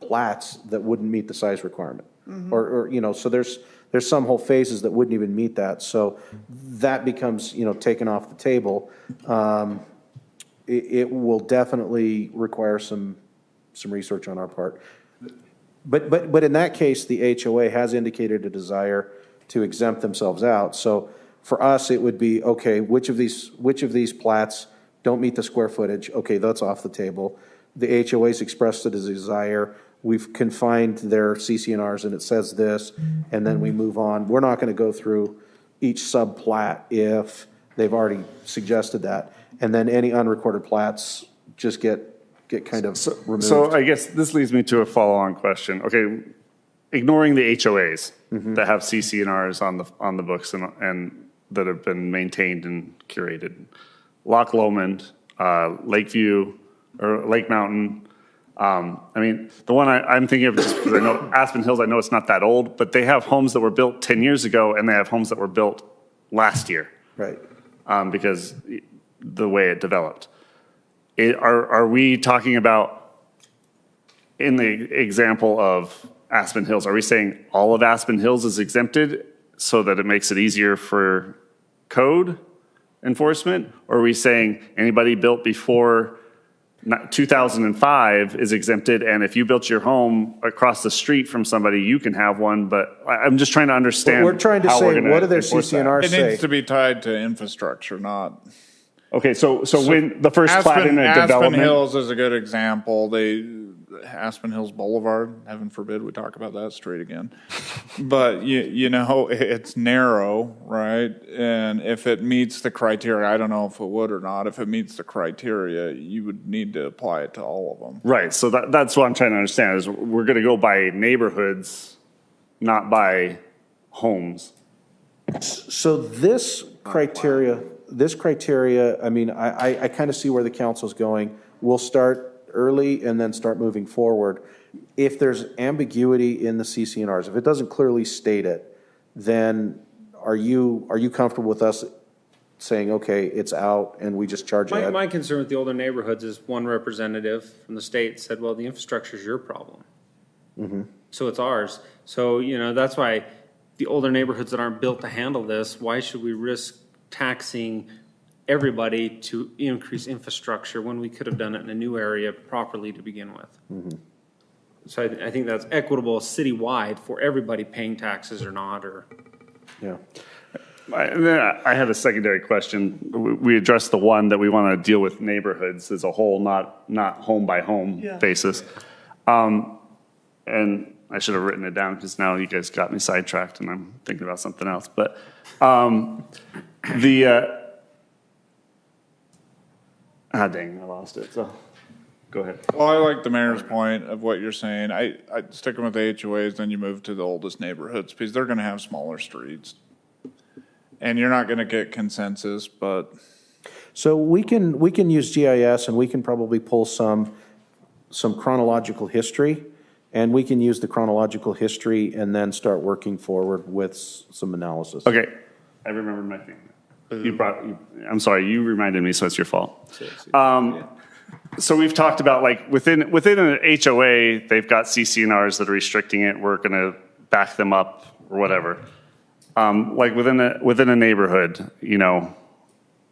plats that wouldn't meet the size requirement. Or so there's some whole phases that wouldn't even meet that. So that becomes, taken off the table. It will definitely require some research on our part. But in that case, the HOA has indicated a desire to exempt themselves out. So for us, it would be, okay, which of these plats don't meet the square footage? Okay, that's off the table. The HOA's expressed a desire. We've confined their CCNRs and it says this, and then we move on. We're not going to go through each subplat if they've already suggested that. And then any unrecorded plats just get kind of removed. So I guess this leads me to a follow-on question. Okay, ignoring the HOAs that have CCNRs on the books and that have been maintained and curated, Loch Lomond, Lakeview, or Lake Mountain. I mean, the one I'm thinking of, just because I know Aspen Hills, I know it's not that old, but they have homes that were built 10 years ago and they have homes that were built last year. Right. Because the way it developed. Are we talking about, in the example of Aspen Hills, are we saying all of Aspen Hills is exempted so that it makes it easier for code enforcement? Or are we saying anybody built before 2005 is exempted, and if you built your home across the street from somebody, you can have one? But I'm just trying to understand. We're trying to say, what do their CCNRs say? It needs to be tied to infrastructure, not. Okay, so when the first plat in a development. Aspen Hills is a good example. Aspen Hills Boulevard, heaven forbid we talk about that street again. But it's narrow, right? And if it meets the criteria, I don't know if it would or not. If it meets the criteria, you would need to apply it to all of them. Right. So that's what I'm trying to understand is we're going to go by neighborhoods, not by homes. So this criteria, I mean, I kind of see where the council's going. We'll start early and then start moving forward. If there's ambiguity in the CCNRs, if it doesn't clearly state it, then are you comfortable with us saying, okay, it's out and we just charge ahead? My concern with the older neighborhoods is one representative from the state said, well, the infrastructure is your problem. So it's ours. So, that's why the older neighborhoods that aren't built to handle this, why should we risk taxing everybody to increase infrastructure when we could have done it in a new area properly to begin with? So I think that's equitable citywide for everybody paying taxes or not, or. Yeah. I had a secondary question. We addressed the one that we want to deal with neighborhoods as a whole, not home by home basis. And I should have written it down because now you guys got me sidetracked and I'm thinking about something else. But dang, I lost it. So go ahead. Well, I like the mayor's point of what you're saying. I sticking with the HOAs, then you move to the oldest neighborhoods because they're going to have smaller streets. And you're not going to get consensus, but. So we can use GIS and we can probably pull some chronological history, and we can use the chronological history and then start working forward with some analysis. Okay, I remembered my thing. I'm sorry, you reminded me, so it's your fault. So we've talked about like within an HOA, they've got CCNRs that are restricting it. We're going to back them up or whatever. Like within a neighborhood, you know,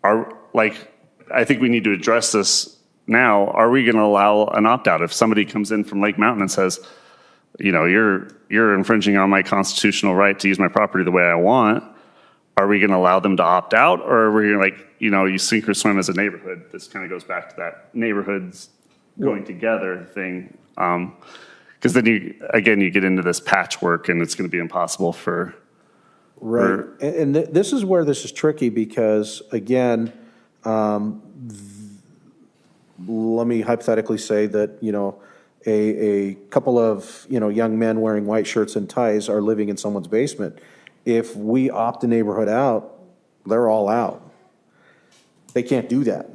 I think we need to address this now. Are we going to allow an opt-out if somebody comes in from Lake Mountain and says, you know, you're infringing on my constitutional right to use my property the way I want? Are we going to allow them to opt out, or are we like, you know, you sink or swim as a neighborhood? This kind of goes back to that neighborhoods going together thing. Because then you get into this patchwork, and it's going to be impossible for. Right, and this is where this is tricky because, again, let me hypothetically say that, you know, a couple of, you know, young men wearing white shirts and ties are living in someone's basement. If we opt the neighborhood out, they're all out. They can't do that.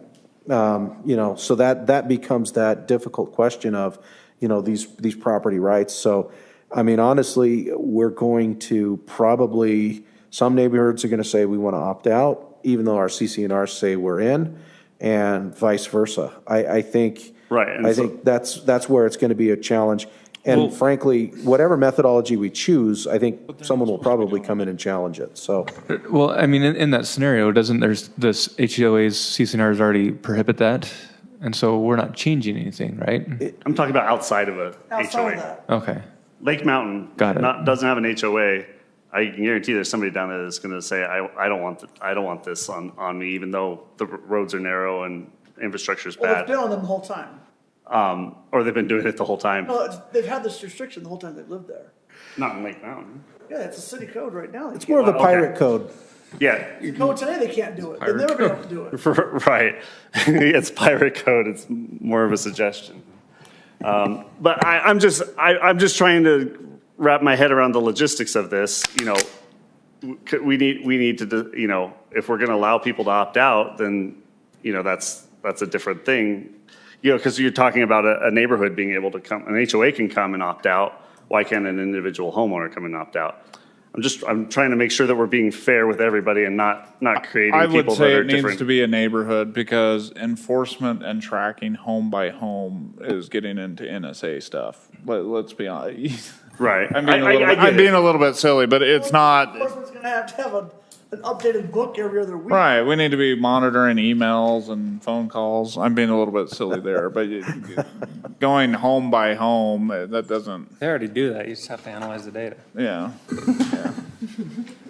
You know, so that becomes that difficult question of, you know, these property rights. So, I mean, honestly, we're going to probably, some neighborhoods are going to say we want to opt out, even though our CCNRs say we're in, and vice versa. I think, right. I think that's where it's going to be a challenge. And frankly, whatever methodology we choose, I think someone will probably come in and challenge it. So, well, I mean, in that scenario, doesn't there's this HOA's CCNRs already prohibit that? And so we're not changing anything, right? I'm talking about outside of a Outside HOA. of that. Okay. Lake Mountain doesn't have an HOA. I can guarantee there's somebody down there that's going to say, I don't want this on me, even though the roads are narrow and infrastructure is Well, bad. they've been on them the whole time. Or they've been doing it the whole time. No, they've had this restriction the whole time they've lived there. Not in Lake Mountain. Yeah, it's a city code right now. it's more of a pirate code. Yeah. The code today, they can't do it. They've never been able to do it. Right. It's pirate code. It's more of a suggestion. But I'm just trying to wrap my head around the logistics of this. You know, we need to, you know, if we're going to allow people to opt out, then, you know, that's a different thing. You know, because you're talking about a neighborhood being able to come, an HOA can come and opt out. Why can't an individual homeowner come and opt out? I'm trying to make sure that we're being fair with everybody and not creating I people would say that are it needs different. to be a neighborhood because enforcement and tracking home by home is getting into NSA stuff. Let's be honest. Right. I'm being a little bit silly, but it's not. Enforcement's going to have an updated book every other week. Right, we need to be monitoring emails and phone calls. I'm being a little bit silly there, but going home by home, that doesn't. They already do that. You just have to analyze the data. Yeah.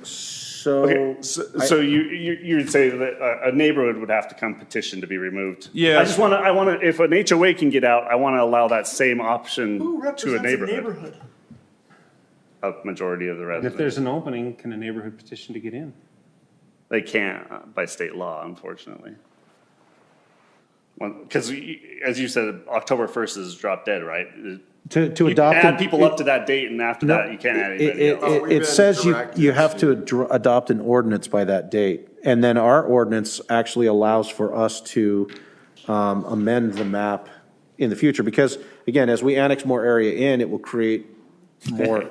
So, So you would say that a neighborhood would have to come petition to be removed. Yeah. I want to. If an HOA can get out, I want to allow that same option Who to represents a neighborhood. A A majority of the And residents. if there's an opening, can a neighborhood petition to get in? They can't by state law, unfortunately. Because as you said, October 1st is drop dead, right? to You adopt add it- people up to that date, and after that, you can't add anybody else. It says you have to adopt an ordinance by that date. And then our ordinance actually allows for us to amend the map in the future. Because, again, as we annex more area in, it will create more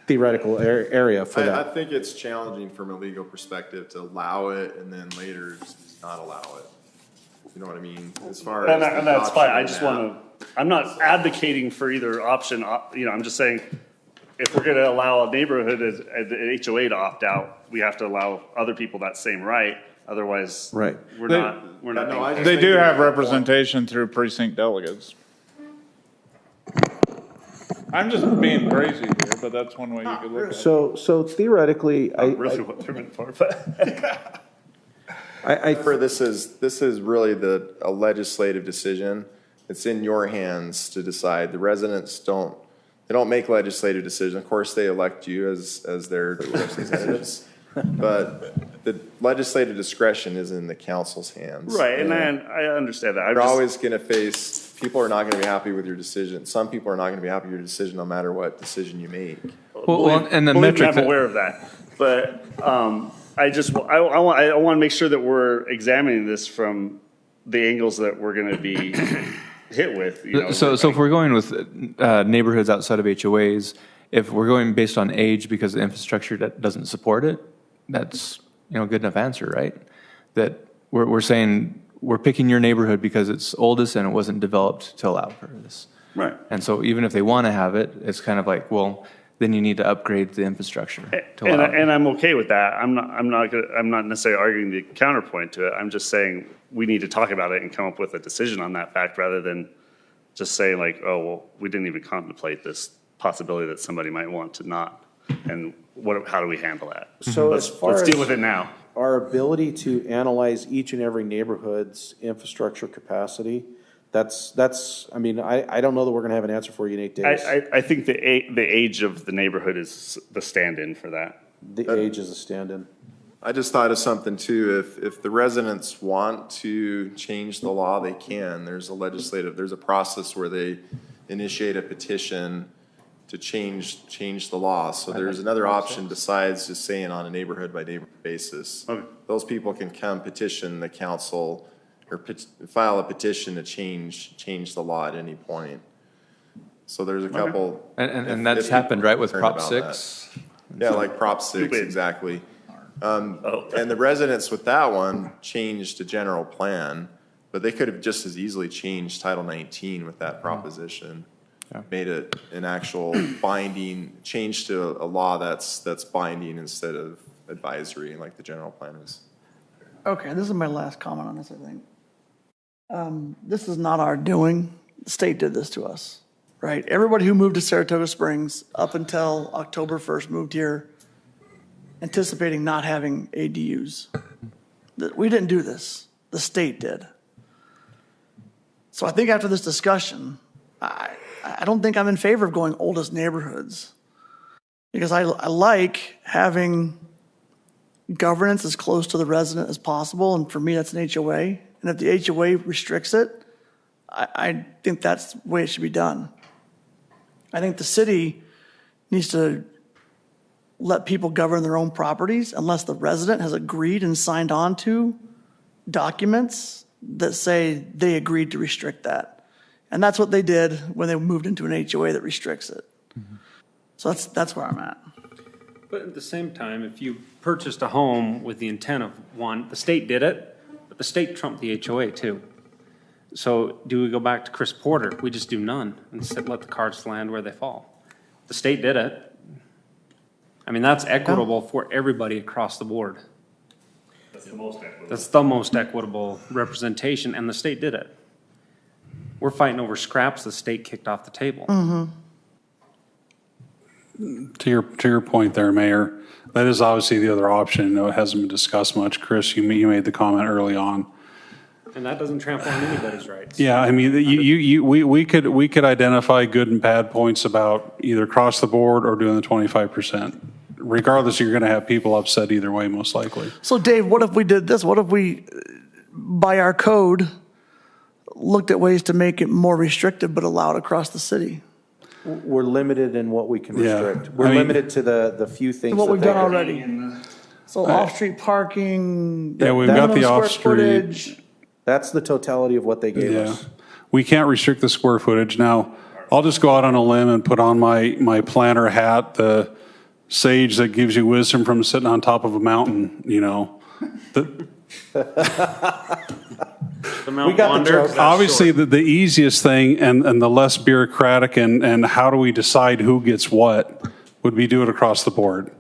theoretical area for I that. think it's challenging from a legal perspective to allow it and then later just not allow it. You know what I mean? As far as. And that's fine. I just want want to, I'm not advocating for either option. You know, I'm just saying, if we're going to allow a neighborhood as an HOA to opt out, we have to allow other people that same right. Otherwise, Right. we're not. They do have representation through precinct delegates. I'm just being crazy here, but that's one way you could look at it. So theoretically, Really what they're meant for, but. this is really a legislative decision. It's in your hands to decide. The residents don't make legislative decisions. Of course, they elect you as their representatives, but the legislative discretion is in the council's hands. Right, and I understand that. You're always going to face, people are not going to be happy with your decision. Some people are not going to be happy with your decision no matter what decision you make. Well, and the Believe me, metric I'm that- aware of that, but I want to make sure that we're examining this from the angles that we're going to be hit with. You know, So if we're going with neighborhoods outside of HOAs, if we're going based on age because the infrastructure that doesn't support it, that's, you know, a good enough answer, right? That we're saying we're picking your neighborhood because it's oldest and it wasn't developed to allow for this. Right. And so even if they want to have it, it's kind of like, well, then you need to upgrade the infrastructure to And, allow it. and I'm okay with that. I'm not necessarily arguing the counterpoint to it. I'm just saying we need to talk about it and come up with a decision on that fact rather than just saying like, oh, well, we didn't even contemplate this possibility that somebody might want to not. And how do we handle that? So let's deal with it now. Our ability to analyze each and every neighborhood's infrastructure capacity, I mean, I don't know that we're gonna have an answer for you in 8 days. I think the age of the neighborhood is the stand-in for that. The age is a stand-in. I just thought of something too. If the residents want to change the law, they can. There's a process where they initiate a petition to change the law. So there's another option besides just saying on a neighborhood by neighborhood basis. Okay. Those people can come petition the council or file a petition to change the law at any point. So there's a couple. And that's happened, right, with Prop 6? Yeah, like Prop 6, exactly. And the residents with that one changed a general plan, but they could have just as easily changed Title 19 with that proposition. Yeah. Made it an actual binding, change to a law that's binding instead of advisory like the general plan is. Okay, this is my last comment on this, I think. This is not our doing. The state did this to us, right? Everybody who moved to Saratoga Springs up until October 1st moved here anticipating not having ADUs. We didn't do this. The state did. So I think after this discussion, I don't think I'm in favor of going oldest neighborhoods because I like having governance as close to the resident as possible. And for me, that's an HOA. And if the HOA restricts it, I think that's the way it should be done. I think the city needs to let people govern their own properties unless the resident has agreed and signed on to documents that say they agreed to restrict that. And that's what they did when they moved into an HOA that restricts it. Mm-hmm. So that's where I'm at. But at the same time, if you purchased a home with the intent of the state did it, but the state trumped the HOA too. So do we go back to Chris Porter? We just do none and let the cards land where they fall. The state did it. I mean, that's equitable for everybody across the board. That's the most equitable. That's the most equitable representation, and the state did it. We're fighting over scraps the state kicked off the table. Mm-hmm. To your point there, Mayor, that is obviously the other option. No, it hasn't been discussed much. Chris, you made the comment early on. And that doesn't trample on anybody's rights. Yeah, I mean, we could identify good and bad points about either across the board or doing the 25%. Regardless, you're going to have people upset either way, most likely. So, Dave, what if we did this? What if we, by our code, looked at ways to make it more restrictive but allowed across the city? We're limited in what we can restrict. We're limited to the few things. What we've done already. So off-street parking. Yeah, we've got the off-street. That's the totality of what they gave us. We can't restrict the square footage. Now, I'll just go out on a limb and put on my planner hat, the sage that gives you wisdom from sitting on top of a mountain, you know. We got the joke. Obviously, the easiest thing and the less bureaucratic and how do we decide who gets what would be do it across the board.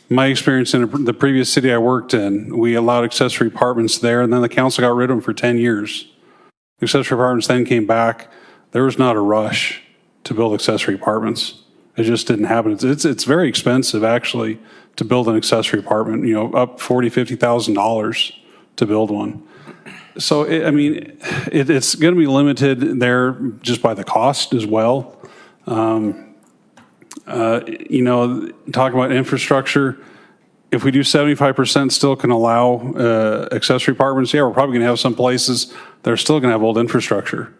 My experience in the previous city I worked in, we allowed accessory apartments there, and then the council got rid of them for 10 years. Accessory apartments then came back. There was not a rush to build accessory apartments. It just didn't happen. It's very expensive, actually, to build an accessory apartment, you know, up $40,000, $50,000 to build one. So, it's going to be limited there just by the cost as well. Talk about infrastructure. If we do 75% still can allow accessory apartments, we're probably going to have some places that are still going to have old infrastructure.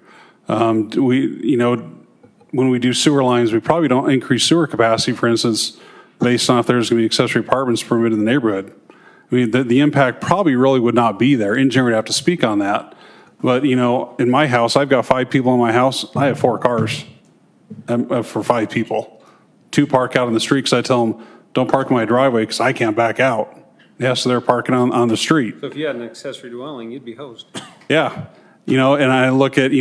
When we do sewer lines, we probably don't increase sewer capacity, for instance, based on if there's going to be accessory apartments permitted in the neighborhood. I mean, the impact probably really would not be there. Engineer would have to speak on that. But, in my house, I've got 5 people in my house. I have 4 cars for 5 people. 2 park out on the street because I tell them, don't park in my driveway because I can't back out. Yeah, so they're parking on the street. So if you had an accessory dwelling, you'd be hosed. Yeah. And I look at,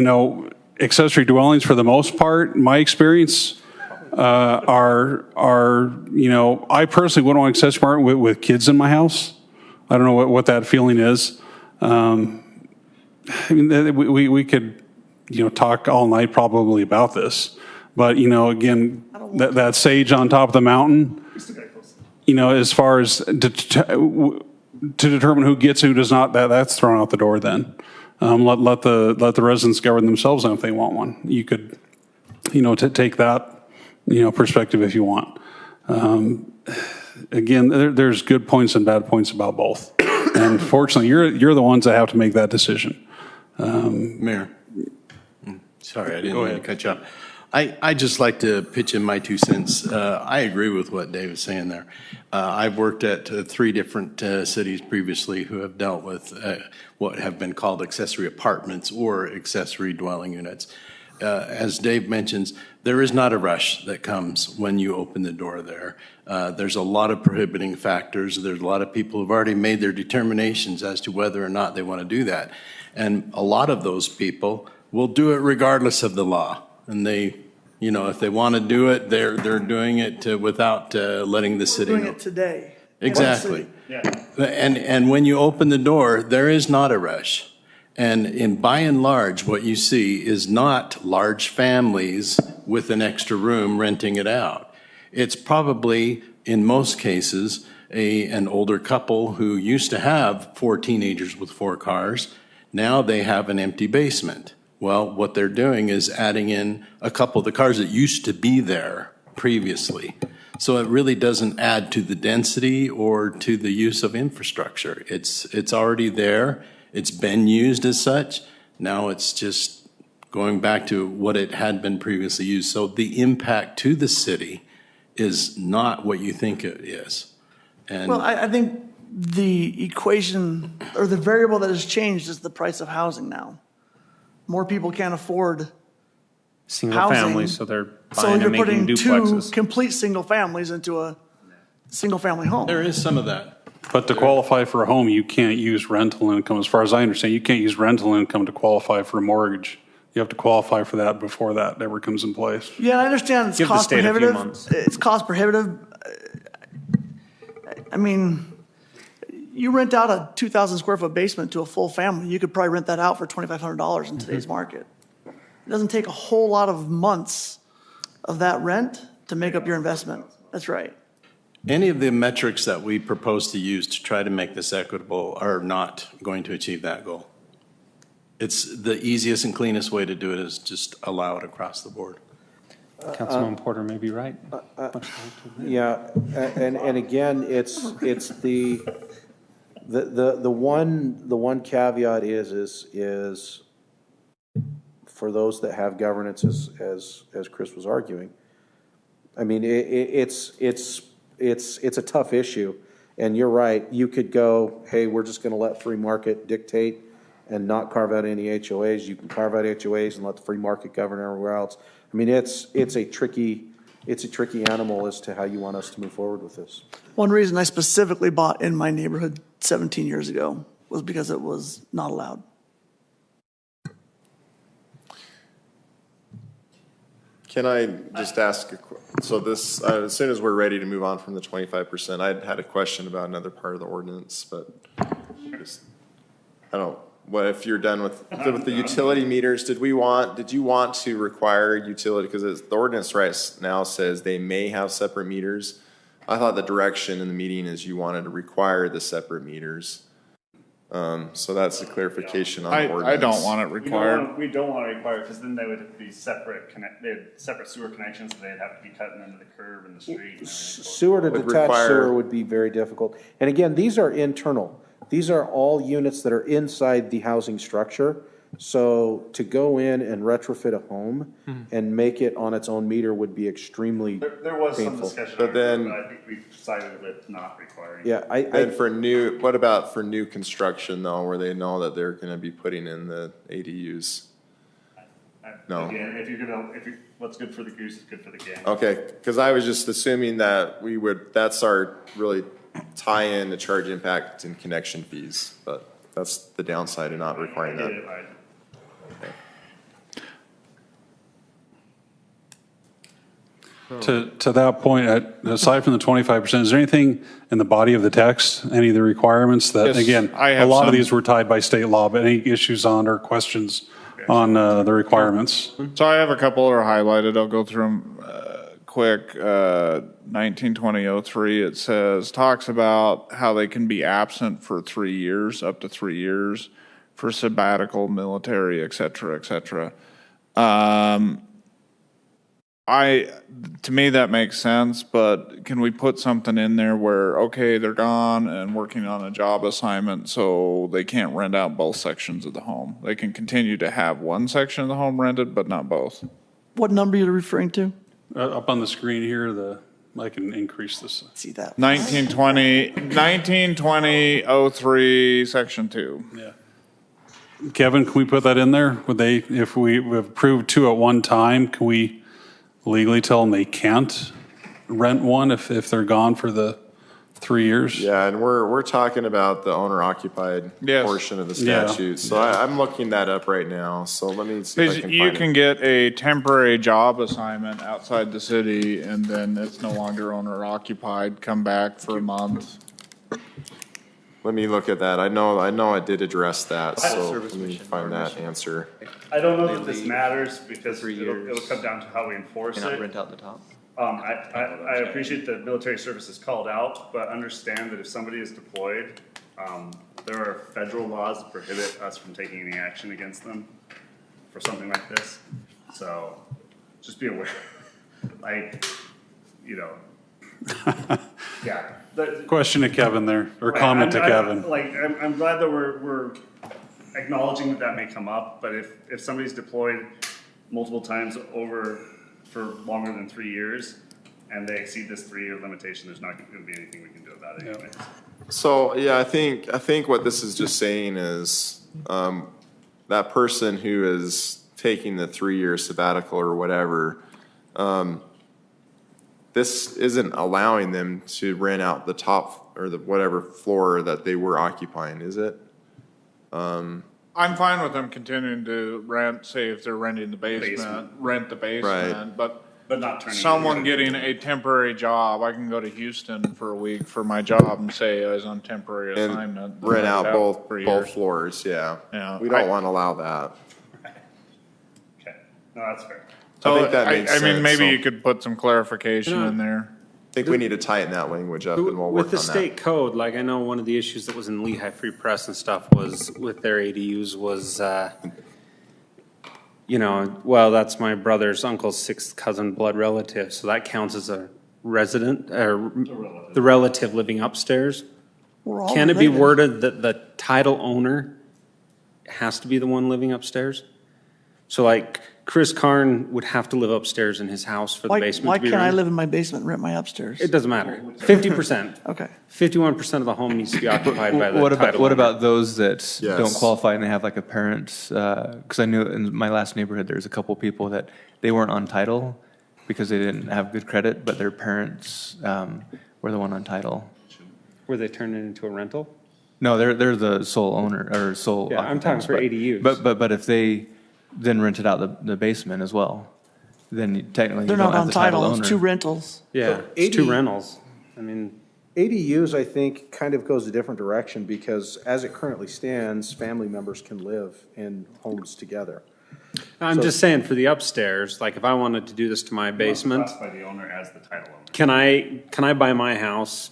accessory dwellings for the most part, in my experience, are I personally wouldn't want accessory apartment with kids in my house. I don't know what that feeling is. We could, talk all night probably about this, but again, that sage on top of the mountain, as far as to determine who gets, who does not, that's thrown out the door then. Let the residents govern themselves if they want one. You could, take that, perspective if you want. Again, there's good points and bad points about both. And fortunately, you're the ones that have to make that decision. Mayor, sorry, I didn't mean to cut you off. I just like to pitch in my 2 cents. I agree with what Dave is saying there. I've worked at 3 different cities previously who have dealt with what have been called accessory apartments or accessory dwelling units. As Dave mentions, there is not a rush that comes when you open the door there. There's a lot of prohibiting factors. There's a lot of people who've already made their determinations as to whether or not they want to do that. And a lot of those people will do it regardless of the law. And they, if they want to do it, they're doing it without letting the city know. Doing it today. Exactly. Yeah. And when you open the door, there is not a rush. And by and large, what you see is not large families with an extra room renting it out. It's probably, in most cases, an older couple who used to have 4 teenagers with 4 cars. Now they have an empty basement. Well, what they're doing is adding in a couple of the cars that used to be there previously. So it really doesn't add to the density or to the use of infrastructure. It's already there. It's been used as such. Now it's just going back to what it had been previously used. So the impact to the city is not what you think it is. And well, I think the equation or the variable that has changed is the price of housing now. More people can't afford Single housing, families, so they're so buying you're and making putting duplexes. 2 complete single families into a single family home. there is some of that. But to qualify for a home, you can't use rental income. As far as I understand, you can't use rental income to qualify for a mortgage. You have to qualify for that before that ever comes in place. Yeah, I understand it's Give the cost state a few prohibitive. months. It's cost prohibitive. I mean, you rent out a 2,000 square foot basement to a full family, you could probably rent that out for $2,500 in today's market. It doesn't take a whole lot of months of that rent to make up your investment. That's right. Any of the metrics that we propose to use to try to make this equitable are not going to achieve that goal. It's the easiest and cleanest way to do it is just allow it across the board. Councilman Porter may be right. Yeah, and again, it's the one caveat is for those that have governance, as Chris was arguing. I mean, it's a tough issue, and you're right. You could go, hey, we're just going to let free market dictate and not carve out any HOAs. You can carve out HOAs and let the free market govern everywhere else. I mean, it's a tricky animal as to how you want us to move forward with this. One reason I specifically bought in my neighborhood 17 years ago was because it was not allowed. Can I just ask, so this, as soon as we're ready to move on from the 25%, I had a question about another part of the ordinance, but just, I don't, what if you're done with the utility meters, did you want to require utility, because the ordinance right now says they may have separate meters. I thought the direction in the meeting is you wanted to require the separate meters. So that's the clarification on the ordinance. I don't want it required. We don't want to require it because then they would be separate sewer connections. So they'd have to be cutting into the curb and the street. And Sewer to detached sewer would be very difficult. And again, these are internal. These are all units that are inside the housing structure. So to go in and retrofit a home and make it on its own meter would be extremely there was painful. Some discussion, but then I think we sided with not requiring. Yeah, what about for new construction though, where they know that they're going to be putting in the ADUs? No. Again, what's good for the goose is good for the gander. Okay, because I was just assuming that that's our really tie in to charge impact and connection fees, but. That's the downside of not requiring that. To that point, aside from the 25%, is there anything in the body of the text, any of the requirements that, Yes, again, I a have lot of some. these were tied by state law, but any issues on or questions on the requirements? So I have a couple that are highlighted. I'll go through them quick. 1920-03, it says, talks about how they can be absent for 3 years, up to 3 years, for sabbatical, military, et cetera, et cetera. To me, that makes sense, but can we put something in there where, okay, they're gone and working on a job assignment, so they can't rent out both sections of the home. They can continue to have one section of the home rented, but not both. What number are you referring to? Up on the screen here, I can increase this. See that? 1920-03, section 2. Yeah. Kevin, can we put that in there? If we've approved 2 at one time, can we legally tell them they can't rent one if they're gone for the 3 years? Yeah, and we're talking about the owner-occupied portion of the statute. So I'm looking that up right now. So let me see if I can find it. You can get a temporary job assignment outside the city, and then it's no longer owner-occupied. Come back for a month. Let me look at that. I know I did address that, so let me find that answer. I don't know that this matters because it'll come down to how we enforce it. Rent out the top. I appreciate that military service is called out, but understand that if somebody is deployed, there are federal laws that prohibit us from taking any action against them for something like this. So just be aware. Yeah. Question to Kevin there, or comment to Kevin. I'm glad that we're acknowledging that may come up, but if somebody's deployed multiple times over for longer than 3 years and they exceed this 3-year limitation, there's not going to be anything we can do about it anyways. So yeah, I think what this is just saying is that person who is taking the 3-year sabbatical or whatever, this isn't allowing them to rent out the top or the whatever floor that they were occupying, is it? I'm fine with them continuing to rent, say if they're renting the basement. Rent the basement, Right. but not turning someone getting a temporary job, I can go to Houston for a week for my job and say I was on temporary assignment. And rent out both years. floors, yeah. Yeah. We don't want to allow that. Okay, no, that's fair. So I think that makes sense. I mean, maybe So you could put some clarification in there. I think we need to tighten that language up and we'll work on that. With the state code, like I know one of the issues that was in Lehigh Free Press and stuff was with their ADUs was, well, that's my brother's uncle's 6th cousin blood relative, so that counts as a resident, or the relative living upstairs. We're all Can it be related. worded that the title owner has to be the one living upstairs? So like Chris Karn would have to live upstairs in his house for the basement Why to be can't I rented. live in my basement and rent my upstairs? It doesn't matter. 50%. Okay. 51% of the home needs to be occupied by the What about, title what owner. about those that Yes. don't qualify and they have like a parent? Because I knew in my last neighborhood, there's a couple people that they weren't on title because they didn't have good credit, but their parents were the one on title. Where they turn it into a rental? No, they're the sole owner or sole. Yeah, I'm talking occupants, for ADUs. But if they then rented out the basement as well, then technically They're you don't not have on the title title, owner. it's 2 rentals. Yeah, So it's 2 AD rentals. I mean, ADUs, I think, kind of goes a different direction because as it currently stands, family members can live in homes together. I'm So- just saying for the upstairs, like if I wanted to do this to my basement, Classify the owner as the title owner. can I buy my house,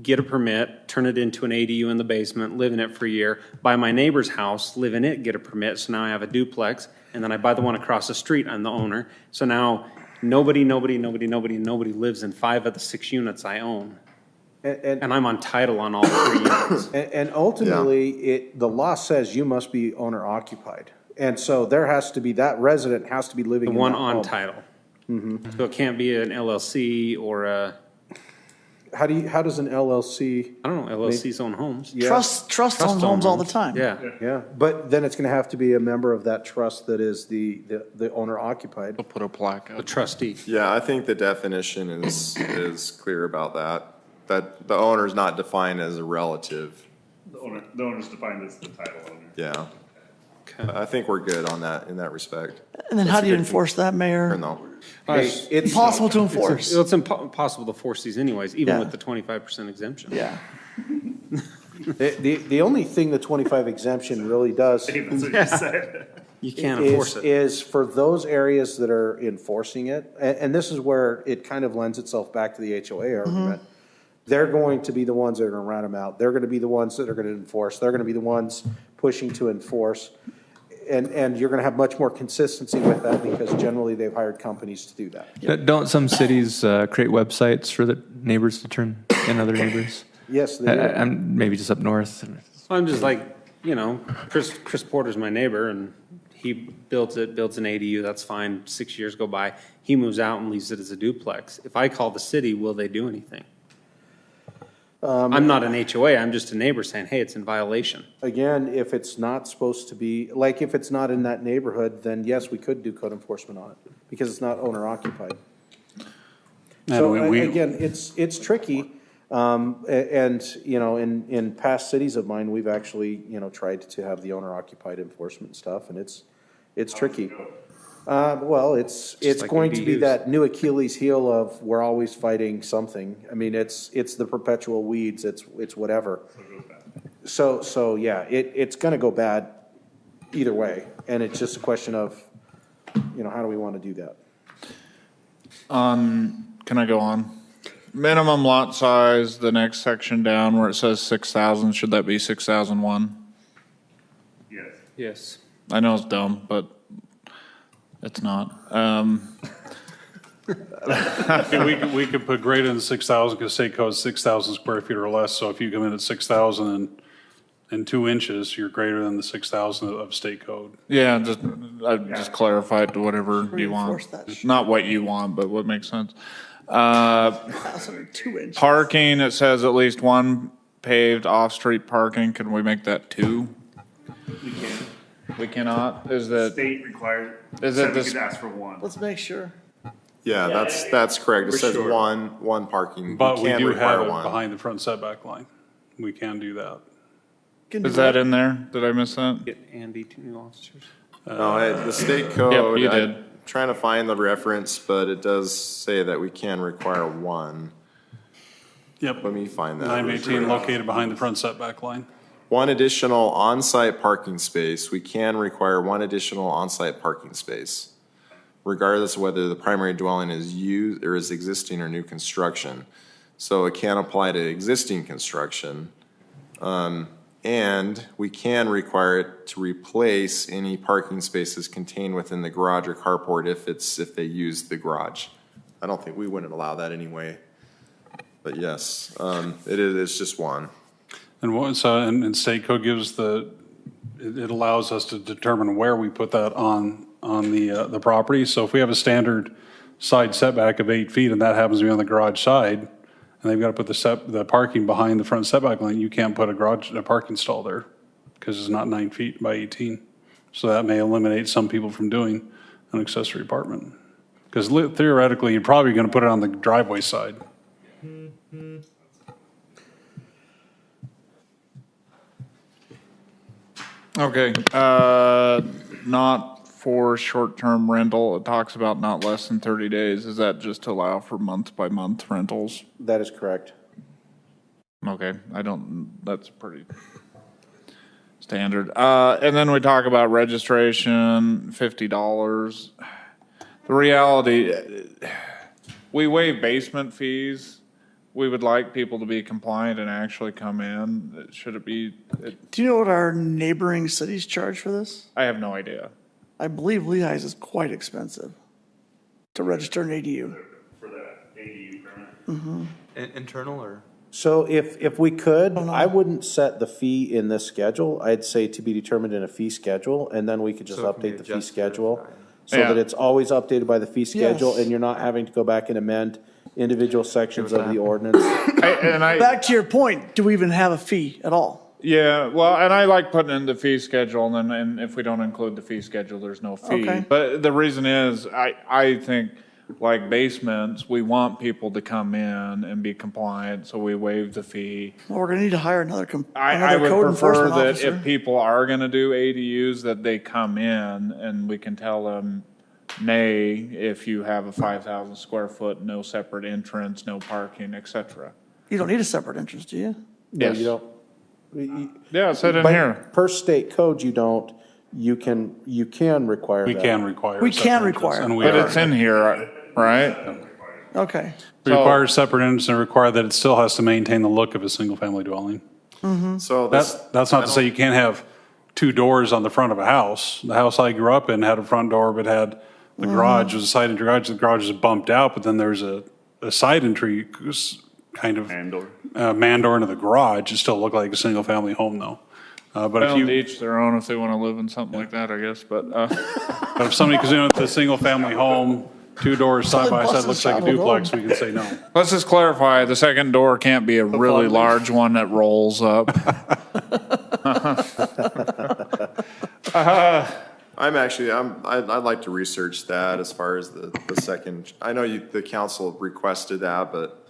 get a permit, turn it into an ADU in the basement, live in it for a year, buy my neighbor's house, live in it, get a permit, so now I have a duplex, and then I buy the one across the street, I'm the owner. So now nobody lives in 5 of the 6 units I own. And I'm on title on all 3 units. And ultimately, the law says you must be owner occupied. And so there has to be, that resident has to be living The in one that on home. title. So it can't be an LLC or a, How does an LLC? I don't know, LLCs own homes. Yeah. Trust own homes all the time. Yeah. Yeah, but then it's gonna have to be a member of that trust that is the owner occupied. We'll put a plaque The up. trustee. Yeah, I think the definition is clear about that. That the owner is not defined as a relative. The owner's defined as the title owner. Yeah. I think we're good on that, in that respect. And then how do you enforce that, Mayor? Or no? It's Impossible to enforce. It's impossible to force these anyways, even Yeah. with the 25% exemption. Yeah. The only thing the 25 exemption really does That's what you said. You can't enforce it. is for those areas that are enforcing it, and this is where it kind of lends itself back to the HOA argument. They're going to be the ones that are gonna rat them out. They're gonna be the ones that are gonna enforce. They're gonna be the ones pushing to enforce. And you're gonna have much more consistency with that because generally they've hired companies to do that. Don't some cities create websites for the neighbors to turn in other neighbors? Yes, they do. I'm maybe just up north. I'm just like, Chris Porter's my neighbor, and he builds an ADU, that's fine, 6 years go by. He moves out and leaves it as a duplex. If I call the city, will they do anything? I'm not an HOA, I'm just a neighbor saying, hey, it's in violation. Again, if it's not supposed to be, like if it's not in that neighborhood, then yes, we could do code enforcement on it because it's not owner occupied. So again, it's tricky. And, in past cities of mine, we've actually, tried to have the owner occupied enforcement stuff, and it's tricky. Well, it's like going to be ADUs. that new Achilles heel of we're always fighting something. I mean, it's the perpetual weeds, it's whatever. So yeah, it's gonna go bad either way, and it's just a question of, how do we want to do that? Can I go on? Minimum lot size, the next section down where it says 6,000, should that be 6,001? Yes. Yes. I know it's dumb, but it's not. We could put greater than 6,000 because state code is 6,000 square feet or less. So if you come in at 6,000 and 2 inches, you're greater than the 6,000 of state code. Yeah, just clarify it to whatever you want. Not what you want, but what makes sense. 2 inches. Parking, it says at least one paved off-street parking. Can we make that 2? We can. We cannot? Is that? State required. Is it We this? could ask for one. Let's make sure. Yeah, that's correct. It For says sure. one parking. But You we can do require have it one. behind the front setback line. We can do that. Is that in there? Did I miss that? Get Andy 2 new officers. No, the state code. Yep, you I'm did. trying to find the reference, but it does say that we can require one. Yep. Let me find that. 918 located behind the front setback line. One additional on-site parking space. We can require one additional on-site parking space, regardless of whether the primary dwelling is used or is existing or new construction. So it can apply to existing construction. And we can require it to replace any parking spaces contained within the garage or carport if they use the garage. I don't think we wouldn't allow that anyway. But yes, it's just one. And state code gives it allows us to determine where we put that on the property. So if we have a standard side setback of 8 feet and that happens to be on the garage side, and they've got to put the parking behind the front setback line, you can't put a parking stall there because it's not 9 feet by 18. So that may eliminate some people from doing an accessory apartment. Because theoretically, you're probably going to put it on the driveway side. Okay, not for short-term rental. It talks about not less than 30 days. Is that just to allow for month-by-month rentals? That is correct. Okay, that's pretty standard. And then we talk about registration, $50. The reality, we waive basement fees. We would like people to be compliant and actually come in. Should it be? Do you know what our neighboring cities charge for this? I have no idea. I believe Lehigh's is quite expensive to register an ADU. For that ADU permit. Mm-hmm. Internal or? So if we could, I wouldn't set the fee in this schedule. I'd say to be determined in a fee schedule, and then we could just So it can be update the fee adjusted schedule so Yeah. that it's always updated by the fee schedule, Yes. and you're not having to go back and amend individual sections of the ordinance. Back to your point, do we even have a fee at all? Yeah, well, and I like putting in the fee schedule, and if we don't include the fee schedule, there's no fee. Okay. But the reason is, I think like basements, we want people to come in and be compliant, so we waive the fee. Well, we're gonna need to hire another I would code prefer enforcement that officer. if people are gonna do ADUs, that they come in and we can tell them, nay, if you have a 5,000 square foot, no separate entrance, no parking, et cetera. You don't need a separate entrance, do you? No, Yes. you don't. Yeah, it said in By- here. Per state code, you don't, you can require that. We can require. We separate can entrance, require. and we But are. it's in here, right? Okay. We require separate entrance and require that it still has to maintain the look of a single-family dwelling. So this, That's not to say you can't have two doors on the front of a house. The house I grew up in had a front door, but had the garage, was a side entry garage. The garage is bumped out, but then there's a side entry kind of man door into the garage. It still looked like a single-family home, though. But if Well, you, to each their own if they want to live in something like that, I guess, but, but if somebody comes in with a single-family home, two doors side by side, looks like a duplex, we can say no. let's just clarify, the second door can't be a really large one that rolls up. I'd like to research that as far as the second, I know the council requested that, but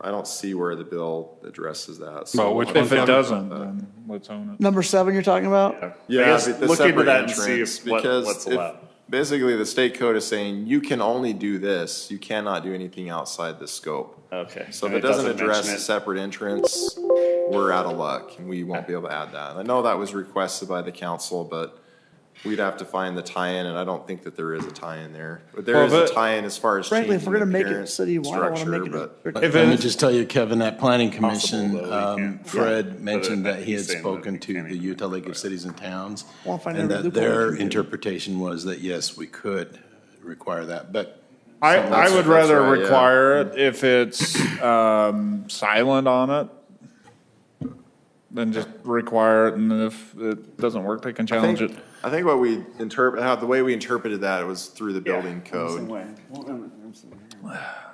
I don't see where the bill addresses that. So Well, which If one? it doesn't, then let's own it. Number 7 you're talking about? Yeah, guess the look into separate that and see entrance, if what's because allowed. basically the state code is saying you can only do this, you cannot do anything outside the scope. Okay. So if And it doesn't mention address it. a separate entrance, we're out of luck and we won't be able to add that. And I know that was requested by the council, but we'd have to find the tie-in, and I don't think that there is a tie-in there. But there is a tie-in as far as Frankly, if changing we're gonna the make it appearance, citywide, I wanna structure, make it but- a- If Let me it- just tell you, Kevin, at Planning Commission, Possible, though, we can't. Fred mentioned that he had he's saying spoken that to we can't the even- Utah League of Cities and Towns, Wanna find and every that loophole we their can do. interpretation was that, yes, we could require that, but I would rather right, yeah. require it if it's silent on it than just require it, and if it doesn't work, they can challenge it. I think what we the way we interpreted that, it was through the building code.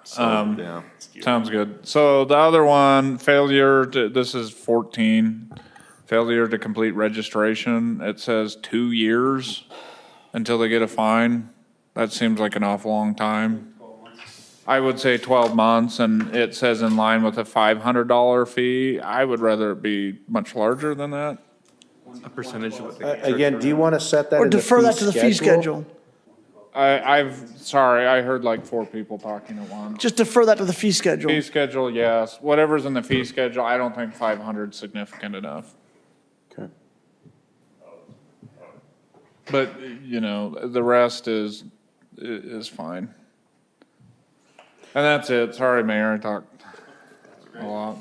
So, yeah. Sounds good. So the other one, this is 14, failure to complete registration. It says 2 years until they get a fine. That seems like an awful long time. I would say 12 months, and it says in line with a $500 fee. I would rather it be much larger than that. A percentage of what they get. Again, do you want to set that Or in the defer that to the fee schedule. Sorry, I heard like 4 people talking at once. Just defer that to the fee schedule. Fee schedule, yes. Whatever's in the fee schedule, I don't think 500 is significant enough. Okay. But, the rest is fine. And that's it. Sorry, Mayor, I talked a lot.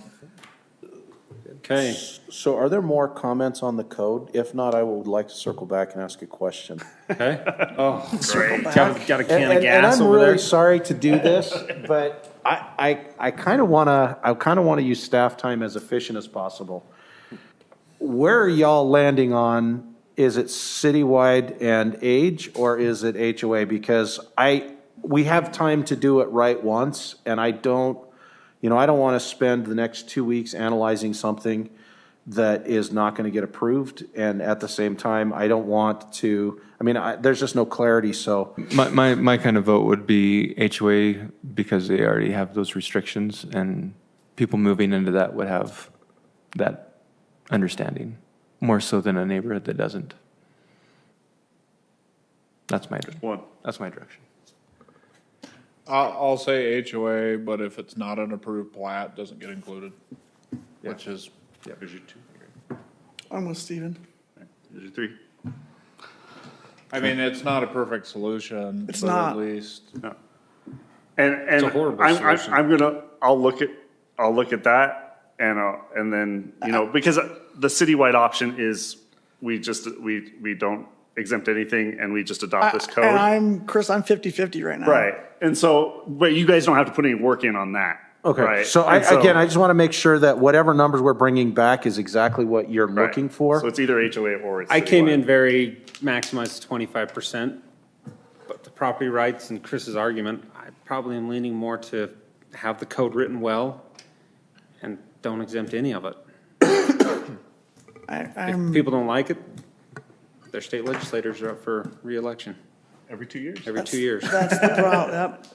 Okay. So are there more comments on the code? If not, I would like to circle back and ask a question. Okay. Oh, Circle back. got a can of And gas I'm over really there. sorry to do this, but I kind of want to use staff time as efficient as possible. Where are y'all landing on, is it citywide and age, or is it HOA? Because we have time to do it right once, and I don't want to spend the next 2 weeks analyzing something that is not going to get approved. And at the same time, I don't want to, there's just no clarity, so. My kind of vote would be HOA because they already have those restrictions and people moving into that would have that understanding more so than a neighborhood that doesn't. That's my direction. I'll say HOA, but if it's not an approved plat, doesn't get included, which is. Yeah, there's your 2. I'm with Steven. There's your 3. It's not a perfect solution. It's but not. At least. No. And a horrible solution. I'll look at that and then, because the citywide option is we don't exempt anything and we just adopt this code. And I'm 50-50 right now. Right. And so, but you guys don't have to put any work in on that. Okay, Right? so And I just want to make sure that whatever numbers we're bringing back is exactly what you're right. looking for. So it's either HOA or it's I came citywide. in very maximized to 25%, but the property rights and Chris's argument, I probably am leaning more to have the code written well and don't exempt any of it. If people don't like it, their state legislators are up for re-election Every 2 years. every 2 years. That's the problem, yep.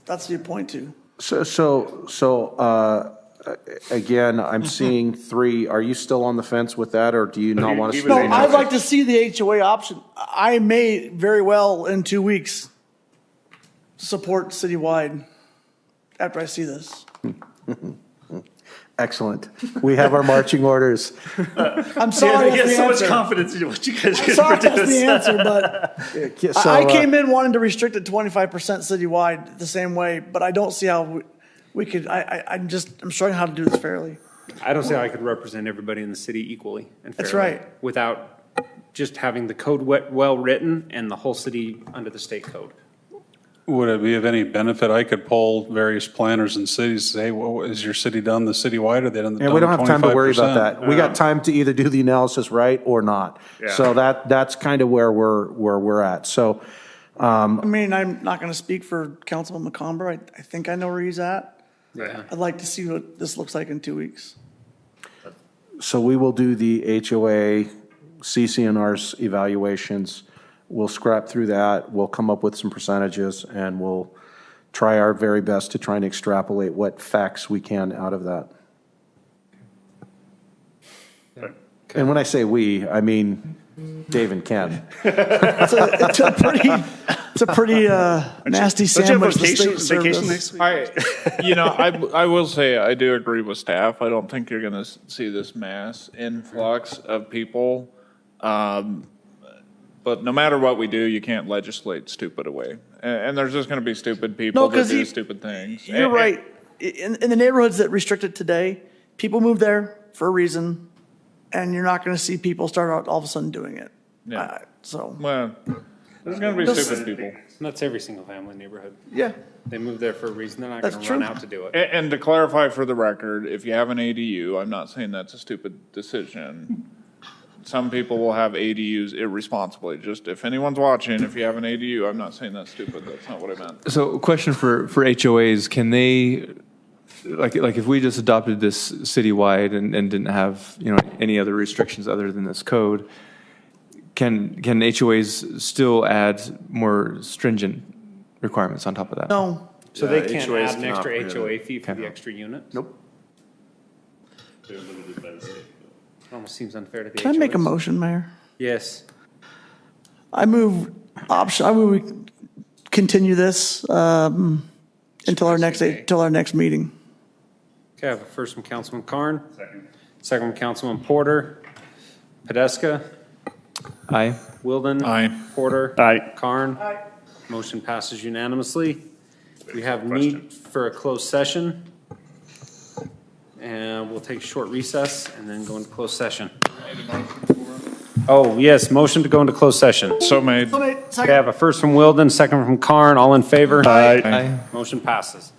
that's the point too. Again, I'm seeing 3. Are you still on the fence with that, or do you not want to? No, I'd like to see the HOA option. I may very well in 2 weeks support citywide after I see this. Excellent. We have our marching orders. I'm sorry. I get so much confidence in what you guys are Sorry, going to that's the answer, but I came in wanting to restrict it 25% citywide the same way, but I don't see how we could. I'm showing how to do this fairly. I don't see how I could represent everybody in the city equally and fairly. That's right. Without just having the code well-written and the whole city under the state code. Would it be of any benefit? I could poll various planners and cities, say, well, is your city done the citywide, or they done the 25%? And we don't have time to worry about that. We got time to either do the analysis right or not. Yeah. So that's kind of where we're at. So, I mean, I'm not going to speak for Councilman McComber. I think I know where he's at. Yeah. I'd like to see what this looks like in 2 weeks. so we will do the HOA, CCNR's evaluations. We'll scrap through that. We'll come up with some percentages, and we'll try our very best to try and extrapolate what facts we can out of that. And when I say we, I mean Dave and Ken. It's a pretty nasty sandwich. Vacation next week? I will say, I do agree with staff. I don't think you're going to see this mass influx of people. But no matter what we do, you can't legislate stupid away. And there's just going to be stupid people that do stupid things. You're right. In the neighborhoods that restrict it today, people move there for a reason, and you're not going to see people start out all of a sudden doing it. Yeah. Well, there's going to be stupid people. That's every single family neighborhood. Yeah. They move there for a reason. They're not going to run out to do it. And to clarify for the record, if you have an ADU, I'm not saying that's a stupid decision. Some people will have ADUs irresponsibly. Just if anyone's watching, if you have an ADU, I'm not saying that's stupid. That's not what I meant. So question for HOAs, can they, like if we just adopted this citywide and didn't have, any other restrictions other than this code, can HOAs still add more stringent requirements on top of that? No. So they can't add an extra HOA fee for the extra unit? Nope. They're limited by the state. Almost seems unfair to the HOAs. Can I make a motion, Mayor? Yes. I move we continue this until our next meeting. Okay, I have a first from Councilman Karn. Second from Councilman Porter. Podeska. Aye. Wilden. Aye. Porter. Aye. Karn. Aye. Motion passes unanimously. We have need for a closed session. And we'll take a short recess and then go into closed session. Oh, yes, motion to go into closed session. So made. Okay, I have a first from Wilden, second from Karn. All in favor? Aye. Aye. Motion passes.